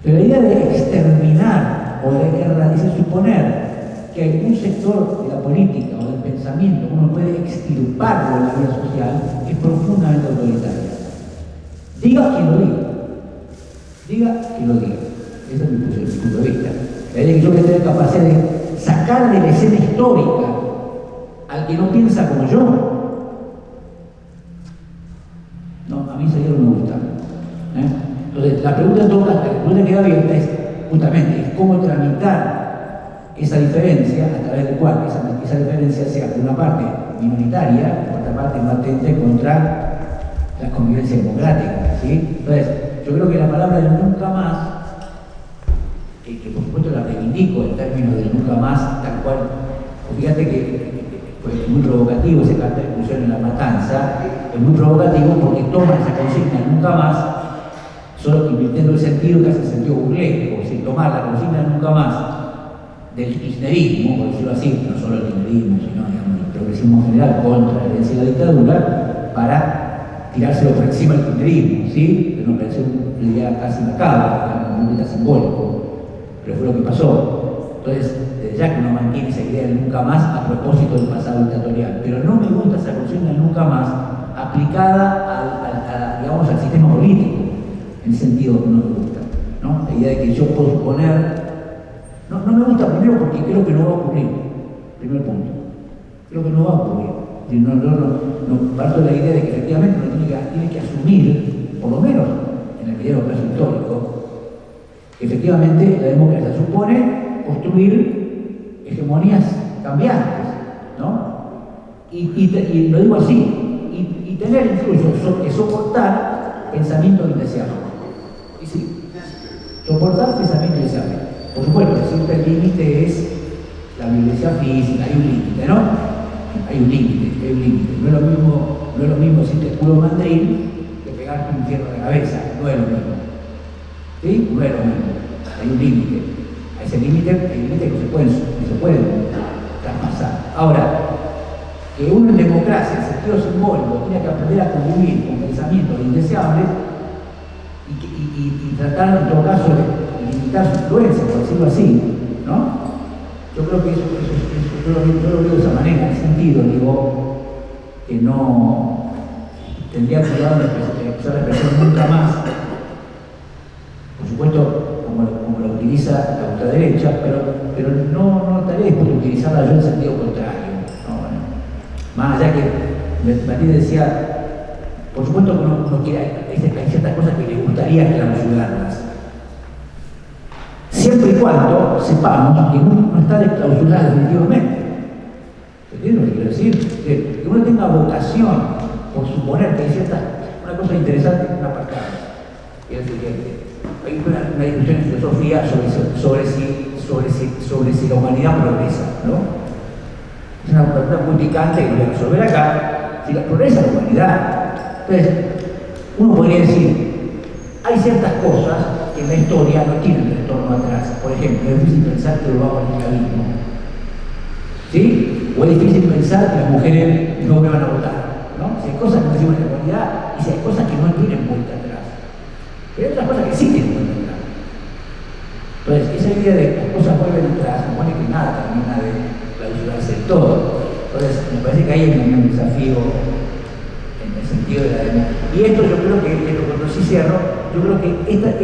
Pero la idea de exterminar o de erradicar, suponer que algún sector de la política o del pensamiento uno puede extirparlo de la vida social es profundamente autoritaria. Diga quien lo diga. Diga quien lo diga. Ese es mi punto de vista. La idea es que yo voy a tener capacidad de sacar de la escena histórica al que no piensa como yo. No, a mí esa idea no me gusta. Entonces, la pregunta que queda abierta es justamente es cómo tramitar esa diferencia a través del cual esa diferencia sea por una parte minoritaria, por otra parte matente contra la convivencia democrática, ¿sí? Entonces, yo creo que la palabra del nunca más, que por supuesto la reivindico el término del nunca más, tal cual, fíjate que fue muy provocativo ese cartel de exclusión en La Matanza, es muy provocativo porque toma esa consigna nunca más, solo que invirtiendo el sentido que hace sentido burlesco, es tomar la consigna nunca más del kirchnerismo, por decirlo así, no solo el kirchnerismo, sino digamos, el progresismo en general contra la herencia de la dictadura, para tirárselo por encima del kirchnerismo, ¿sí? Pero nos parece una idea casi macabra, un poquito simbólico, pero fue lo que pasó. Entonces, desde ya que uno mantiene esa idea del nunca más a propósito del pasado dictatorial, pero no me gusta esa consigna del nunca más aplicada digamos, al sistema político, en ese sentido no me gusta, ¿no? La idea de que yo puedo suponer. No me gusta primero porque creo que no va a ocurrir. Primer punto. Creo que no va a ocurrir. No parto de la idea de que efectivamente uno tiene que asumir, por lo menos en el mediano plazo histórico, que efectivamente la democracia supone construir hegemonías cambiantes, ¿no? Y lo digo así, y tener incluso que soportar pensamientos indeseables. Y sí, soportar pensamientos indeseables. Por supuesto, siempre el límite es la violencia física, hay un límite, ¿no? Hay un límite. No es lo mismo si te culo mandril que pegarte un fierro en la cabeza, no es lo mismo. ¿Sí? No es lo mismo. Hay un límite. A ese límite hay límites que se pueden traspasar. Ahora, que uno en democracia, en sentido simbólico, tiene que aprender a convivir con pensamientos indeseables y tratar en todo caso de limitar su influencia, por decirlo así, ¿no? Yo creo que eso yo lo veo de esa manera, en ese sentido, digo, que no tendría cuidado de usar la expresión nunca más, por supuesto, como la utiliza la ultraderecha, pero no estaría dispuesto a utilizarla yo en sentido contrario, ¿no? Bueno, más allá que Matilde decía, por supuesto que uno quiere, hay ciertas cosas que le gustaría clausurarlas. Siempre y cuando sepamos que no está desclausurada definitivamente. ¿Entiendes lo que quiero decir? Que uno tenga vocación por suponer que hay una cosa interesante en una apartado. Es decir, que hay una discusión en filosofía sobre si la humanidad progresa, ¿no? Es una pregunta muy picante que voy a resolver acá. Si progresa la humanidad. Entonces, uno podría decir, hay ciertas cosas que en la historia no tienen retorno atrás. Por ejemplo, es difícil pensar que lo vamos al esclavismo. ¿Sí? O es difícil pensar que las mujeres no me van a votar, ¿no? Si hay cosas que no decimos en la humanidad y si hay cosas que no tienen vuelta atrás. Pero hay otras cosas que sí tienen vuelta atrás. Entonces, esa idea de que las cosas vuelven atrás supone que nada termina de clausurarse del todo. Entonces, me parece que ahí hay un desafío en el sentido de la democracia. Y esto yo creo que, cuando sí cierro, yo creo que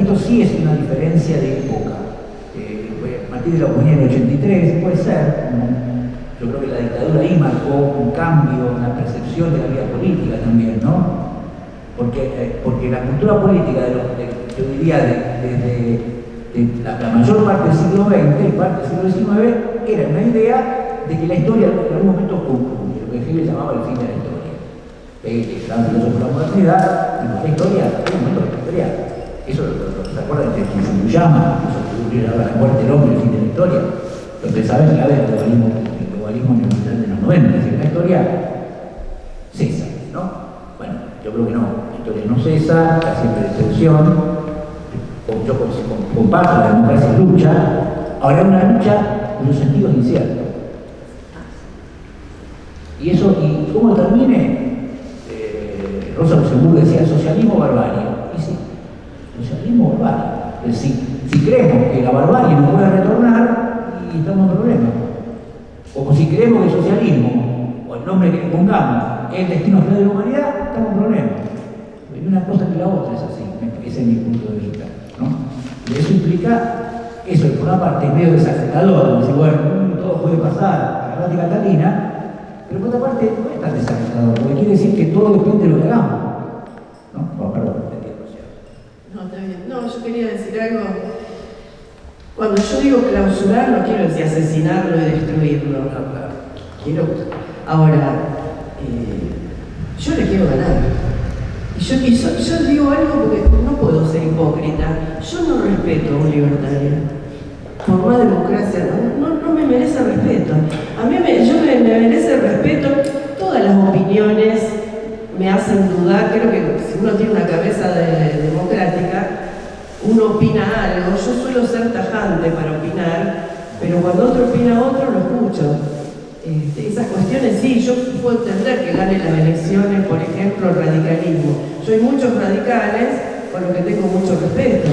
esto sí es una diferencia de época. A partir de la comunidad del 83, puede ser, yo creo que la dictadura ahí marcó un cambio en la percepción de la vida política también, ¿no? Porque la cultura política, yo diría, desde la mayor parte del siglo XX y parte del siglo XIX, era una idea de que la historia en algún momento concluye, lo que Hegel llamaba el fin de la historia. Que era un filósofo de la modernidad, y la historia es un momento de la historia. Eso se acuerdan de Fukuyama, eso ocurrió ahora, la muerte del hombre, el fin de la historia. Lo que saben clave del globalismo neoliberal de los 90, es decir, la historia cesa, ¿no? Bueno, yo creo que no, la historia no cesa, está siempre de excepción. Yo comparto la democracia es lucha, ahora una lucha cuyo sentido es incierto. Y eso, y cómo termine, Rosa Luxemburgo decía socialismo o barbarie. Y sí, socialismo o barbarie. Es decir, si creemos que la barbarie no puede retornar, y estamos en problemas. O si creemos que el socialismo, o el nombre que le pongamos, es el destino final de la humanidad, estamos en problemas. Y una cosa que la otra es así, ese es mi punto de vista, ¿no? Y eso implica, eso por una parte es medio desagradador, decir, bueno, todo puede pasar, agarrate Catalina, pero por otra parte no es tan desagradador, porque quiere decir que todo depende de lo que hagamos, ¿no? Oh, perdón, te entiendo. No, está bien. No, yo quería decir algo. Cuando yo digo clausurar, no quiero decir asesinarlo y destruirlo. No, claro. Quiero. Ahora, yo le quiero ganar. Y yo digo algo porque no puedo ser hipócrita. Yo no respeto a un libertario. Por más democracia, no me merece respeto. A mí me merece respeto. Todas las opiniones me hacen dudar. Creo que si uno tiene una cabeza democrática, uno opina algo. Yo suelo ser tajante para opinar, pero cuando otro opina otro, lo escucho. Esas cuestiones sí, yo puedo entender que gane las elecciones, por ejemplo, el radicalismo. Yo hay muchos radicales con los que tengo mucho respeto.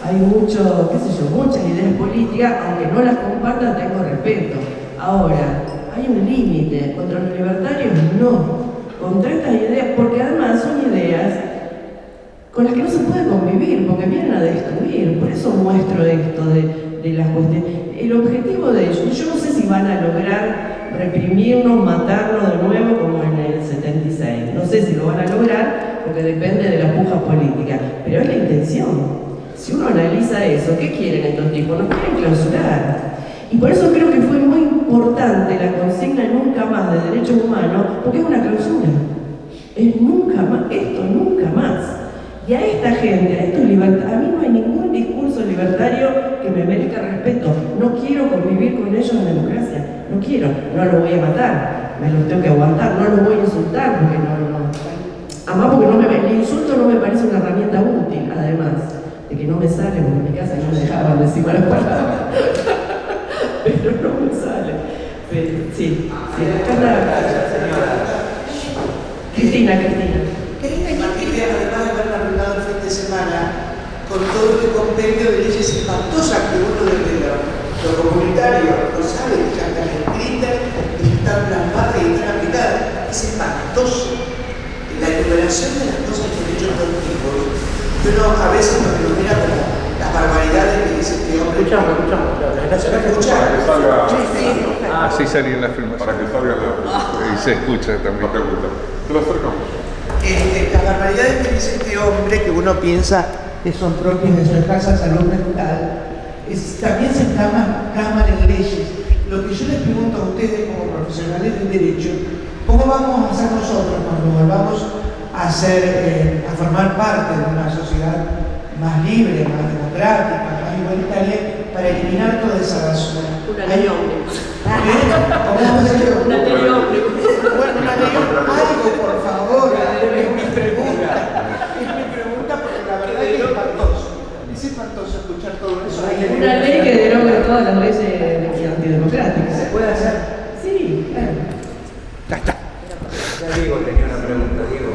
Hay muchas ideas políticas, aunque no las compartan, tengo respeto. Ahora, hay un límite. Contra los libertarios, no. Contra estas ideas, porque además son ideas con las que no se puede convivir, porque vienen a destruir. Por eso muestro esto de las cuestiones. El objetivo de ellos, yo no sé si van a lograr reprimirnos, matarnos de nuevo como en el 76. No sé si lo van a lograr, porque depende de la puja política. Pero es la intención. Si uno analiza eso, ¿qué quieren estos tipos? Nos quieren clausurar. Y por eso creo que fue muy importante la consigna nunca más de derechos humanos, porque es una clausura. Es nunca más, esto nunca más. Y a esta gente, a estos libertarios, a mí no hay ningún discurso libertario que me merezca respeto. No quiero convivir con ellos en democracia. No quiero, no los voy a matar, me los tengo que aguantar, no los voy a insultar porque además porque el insulto no me parece una herramienta útil, además de que no me sale, porque en mi casa no me dejaban decir malas palabras. Pero no me sale. Pero, sí. Cristina. Quería además de haberla arruinado el fin de semana con todo este compendio de leyes espantosas que uno desde lo comunitario no sabe que ya están escritas, que están plasmadas y están aplicadas. Es espantoso. La enumeración de las cosas que han hecho estos tipos, uno a veces lo mira como las barbaridades que dice este hombre. Escuchamos. ¿Se me escucha? Así salía en la filmación. Para que salga Y se escucha también. Te lo acercamos. Las barbaridades que dice este hombre, que uno piensa que son propias de su escasa salud mental, también se plasman en leyes. Lo que yo les pregunto a ustedes como profesionales del derecho, ¿cómo vamos a hacer nosotros cuando volvamos a formar parte de una sociedad más libre, más democrática, más igualitaria, para eliminar toda esa basura? Una ley ómnibus. ¿Cómo vamos a hacerlo? Una ley ómnibus. Bueno, una ley ómnibus. Algo, por favor, es mi pregunta. Es mi pregunta porque la verdad es espantoso. Es espantoso escuchar todo eso. Una ley que derogue todas las leyes antidemocráticas. ¿Se puede hacer? Sí, claro. Ya está. Ya Diego tenía una pregunta, Diego.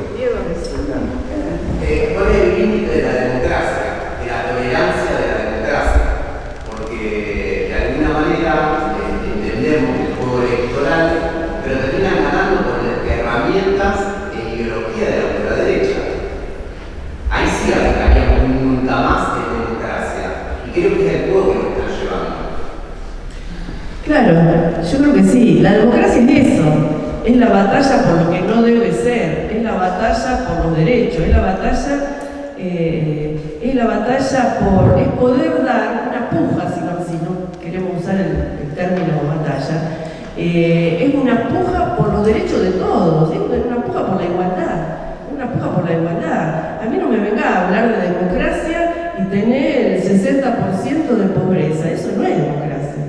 ¿Cuál es el límite de la democracia, de la tolerancia de la democracia? Porque de alguna manera entendemos el juego electoral, pero de alguna yo creo que sí, la democracia es eso, es la batalla por lo que no debe ser, es la batalla por los derechos, es poder dar una puja, si no queremos usar el término batalla, es una puja por los derechos de todos, es una puja por la igualdad, A mí no me venga a hablar de democracia y tener el 60% de pobreza, eso no es democracia.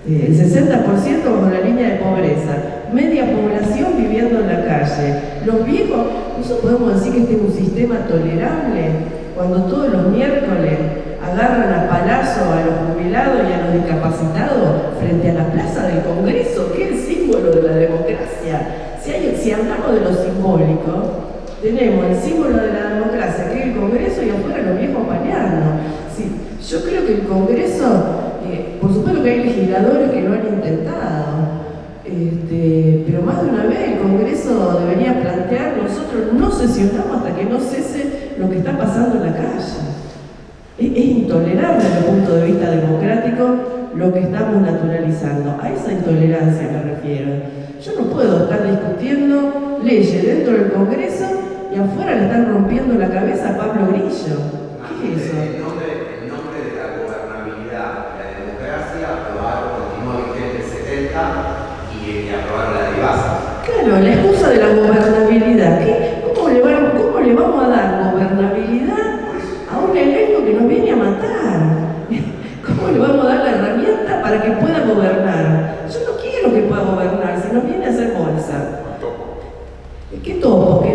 El 60% bajo la línea de pobreza, media población viviendo en la calle, los viejos. ¿Eso podemos decir que este es un sistema tolerable? Cuando todos los miércoles agarran a palazo a los jubilados y a los discapacitados frente a la plaza del Congreso, que es el símbolo de la democracia. Si hablamos de lo simbólico, tenemos el símbolo de la democracia, que es el Congreso, y afuera los viejos pañando. Sí, yo creo que el Congreso, por supuesto que hay legisladores que lo han intentado, pero más de una vez el Congreso debería plantear: nosotros no sesionamos hasta que no cese lo que está pasando en la calle. Es intolerable desde el punto de vista democrático lo que estamos naturalizando. A esa intolerancia me refiero. Yo no puedo estar discutiendo leyes dentro del Congreso y afuera le están rompiendo la cabeza a Pablo Grillo. ¿Qué es eso? En nombre de la gobernabilidad y la democracia, aprobaron, continúa vigente el 70 y aprobaron la de base. Claro, la excusa de la gobernabilidad. ¿Cómo le vamos a dar gobernabilidad a un elenco que nos viene a matar? ¿Cómo le vamos a dar la herramienta para que pueda gobernar? Yo no quiero que pueda gobernar, si nos viene a hacer bolsa. ¿Qué topo?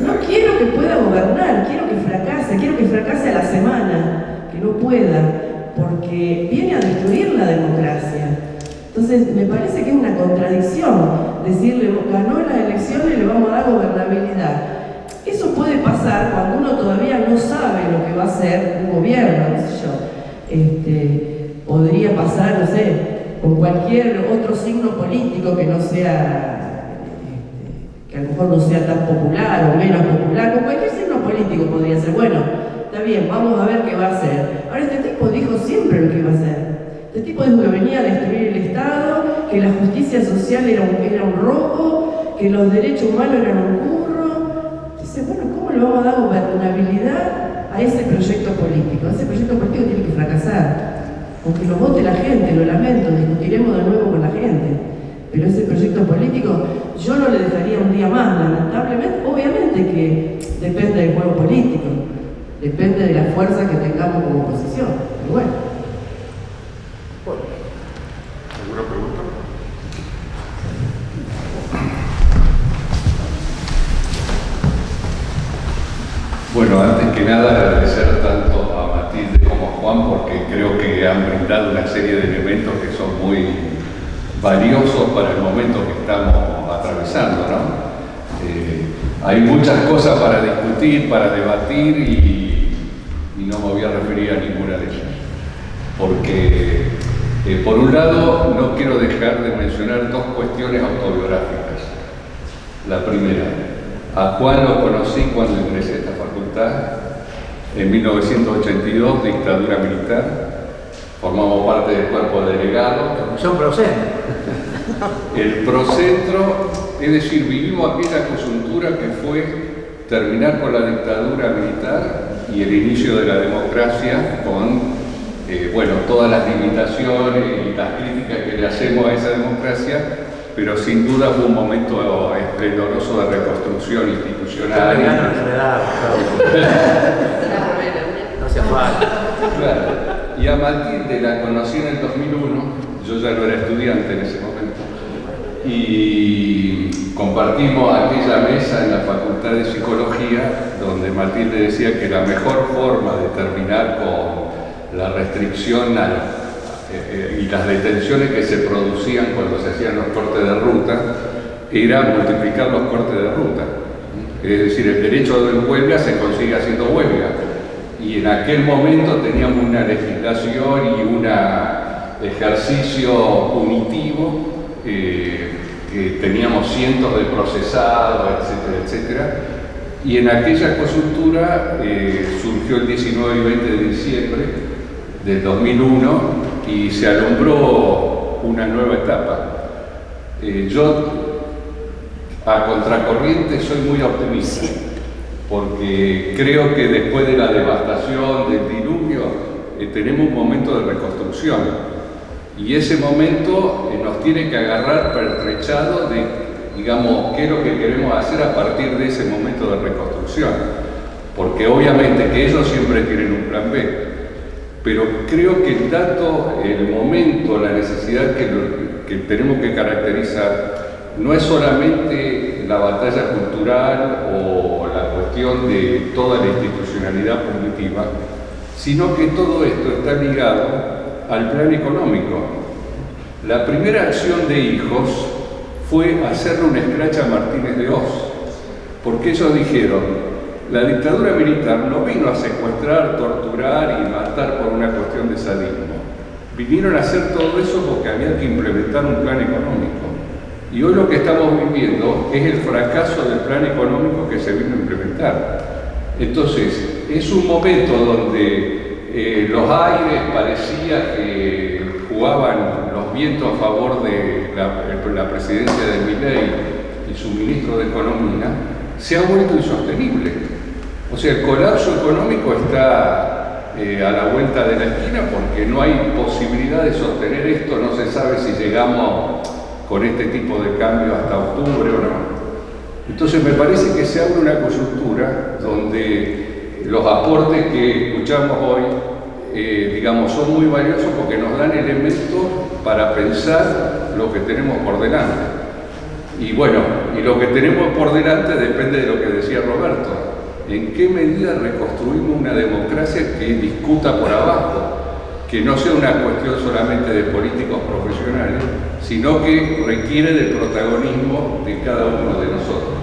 No quiero que pueda gobernar, quiero que fracase a la semana, que no pueda, porque viene a destruir la democracia. Entonces, me parece que es una contradicción decirle: ganó las elecciones y le vamos a dar gobernabilidad. Eso puede pasar cuando uno todavía no sabe lo que va a hacer un gobierno, qué sé yo. Podría pasar, no sé, con cualquier otro signo político que no sea, que a lo mejor no sea tan popular o menos popular, con cualquier signo político podría ser. Bueno, está bien, vamos a ver qué va a hacer. Ahora, este tipo dijo siempre lo que iba a hacer. Este tipo dijo que venía a destruir el Estado, que la justicia social era un robo, que los derechos humanos eran un curro. Entonces, bueno, ¿cómo le vamos a dar gobernabilidad a ese proyecto político? Ese proyecto político tiene que fracasar. Aunque lo vote la gente, lo lamento, discutiremos de nuevo con la gente. Pero ese proyecto político yo no le dejaría un día más, lamentablemente. Obviamente que depende del juego político, depende de la fuerza que tengamos como oposición. Pero bueno. ¿Alguna pregunta? Bueno, antes que nada agradecer tanto a Matilde como a Juan, porque creo que han brindado una serie de elementos que son muy valiosos para el momento que estamos atravesando, ¿no? Hay muchas cosas para discutir, para debatir y no me voy a referir a ninguna de ellas. Porque, por un lado, no quiero dejar de mencionar dos cuestiones autobiográficas. La primera, a Juan lo conocí cuando ingresé a esta facultad, en 1982, dictadura militar. Formamos parte del cuerpo de delegados. Son procentros. El procentro, es decir, vivimos aquella coyuntura que fue terminar con la dictadura militar y el inicio de la democracia con, todas las limitaciones y las críticas que le hacemos a esa democracia, pero sin duda fue un momento esplendoroso de reconstrucción institucional. No se afana. Claro. Y a Matilde la conocí en el 2001, yo ya no era estudiante en ese momento, y compartimos aquella mesa en la Facultad de Psicología, donde Matilde decía que la mejor forma de terminar con la restricción y las detenciones que se producían cuando se hacían los cortes de ruta era multiplicar los cortes de ruta. Es decir, el derecho de huelga se consigue haciendo huelga. Y en aquel momento teníamos una legislación y un ejercicio punitivo, teníamos cientos de procesados, etcétera, etcétera. Y en aquella coyuntura surgió el 19 y 20 de diciembre del 2001 y se alumbró una nueva etapa. Yo, a contracorriente, soy muy optimista, porque creo que después de la devastación, del diluvio, tenemos un momento de reconstrucción. Y ese momento nos tiene que agarrar pertrechados de, digamos, qué es lo que queremos hacer a partir de ese momento de reconstrucción. Porque obviamente que ellos siempre tienen un plan B, pero creo que el dato, el momento, la necesidad que tenemos que caracterizar no es solamente la batalla cultural o la cuestión de toda la institucionalidad punitiva, sino que todo esto está ligado al plan económico. La primera acción de Hijos fue hacerle un escrache a Martínez de Oz, porque ellos dijeron: la dictadura militar no vino a secuestrar, torturar y matar por una cuestión de sadismo. Vinieron a hacer todo eso porque había que implementar un plan económico. Y hoy lo que estamos viviendo es el fracaso del plan económico que se vino a implementar. Entonces, es un momento donde los aires parecía que jugaban los vientos a favor de la presidencia de Milei y su ministro de Economía, se ha vuelto insostenible. O sea, el colapso económico está a la vuelta de la esquina porque no hay posibilidad de sostener esto, no se sabe si llegamos con este tipo de cambio hasta octubre o no. Entonces me parece que se abre una coyuntura donde los aportes que escuchamos hoy, digamos, son muy valiosos porque nos dan elementos para pensar lo que tenemos por delante. Y bueno, y lo que tenemos por delante depende de lo que decía Roberto. ¿En qué medida reconstruimos una democracia que discuta por abajo? Que no sea una cuestión solamente de políticos profesionales, sino que requiere del protagonismo de cada uno de nosotros.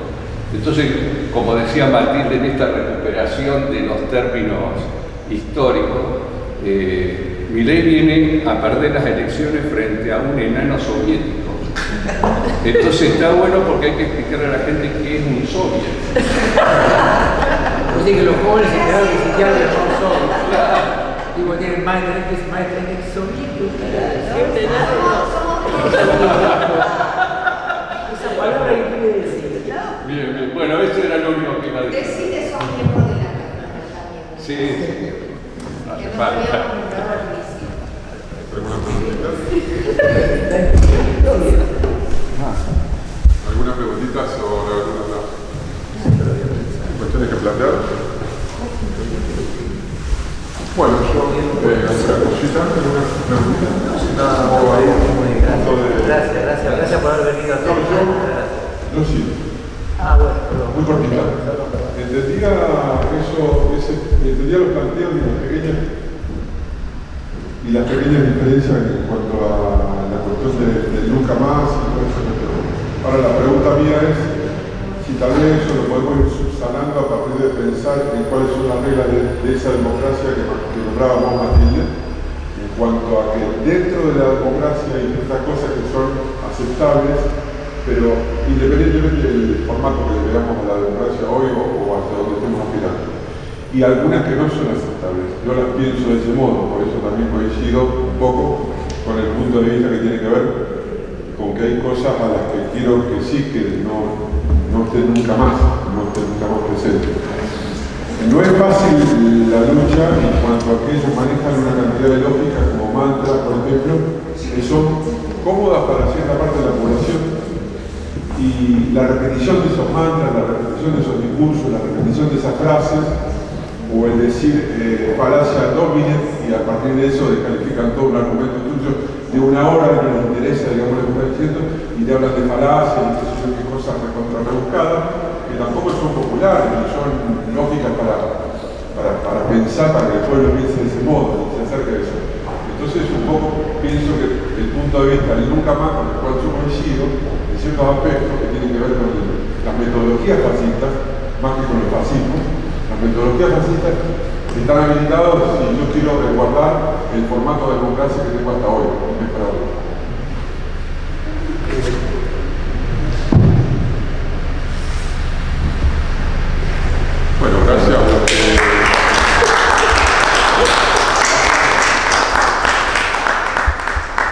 Entonces, como decía Matilde, en esta recuperación de los términos históricos, Milei viene a perder las elecciones frente a un enano soviético. Entonces está bueno porque hay que explicarle a la gente qué es un soviet. Así que los jóvenes se quedaron que siquiera de son soviets. Digo, tienen más de soviéticos. Esa palabra que quiere decir. Bien, bien. Bueno, eso era lo único que iba a decir. Decir que son miembros de la Cámara también. Sí, sí. Hace falta. ¿Alguna preguntita sobre alguna de las cuestiones que plantearon? Bueno, yo alguna cosita, alguna preguntita. Gracias por haber venido a todos. Yo sí. Bueno, muy cortita. Entendía los planteos y las pequeñas diferencias en cuanto a la cuestión del nunca más y todo eso. Ahora la pregunta mía es si tal vez eso lo podemos ir subsanando a partir de pensar en cuáles son las reglas de esa democracia que nombrábamos Matilde, en cuanto a que dentro de la democracia hay ciertas cosas que son aceptables, pero independientemente del formato que le veamos a la democracia hoy o hacia donde estemos aspirando. Y algunas que no son aceptables. Yo las pienso de ese modo, por eso también coincido un poco con el punto de vista que tiene que ver con que hay cosas a las que quiero que sí, que no estén nunca más presentes. No es fácil la lucha en cuanto a que ellos manejan una cantidad de lógicas como mantras, por ejemplo, que son cómodas para cierta parte de la población. Y la repetición de esos mantras, la repetición de esos discursos, la repetición de esas frases, o el decir falacia domine, y a partir de eso descalifican todo un argumento tuyo de una hora que les interesa, digamos, lo que está diciendo, y te hablan de falacia y qué cosas recontra-rebuscadas, que tampoco son populares, ni son lógicas para pensar, para que el pueblo piense de ese modo, y se acerque a eso. Entonces, un poco pienso que el punto de vista del nunca más, con el cual yo coincido, en ciertos aspectos que tienen que ver con las metodologías fascistas, más que con el fascismo. Las metodologías fascistas están habilitadas si yo quiero resguardar el formato de democracia que tengo hasta hoy.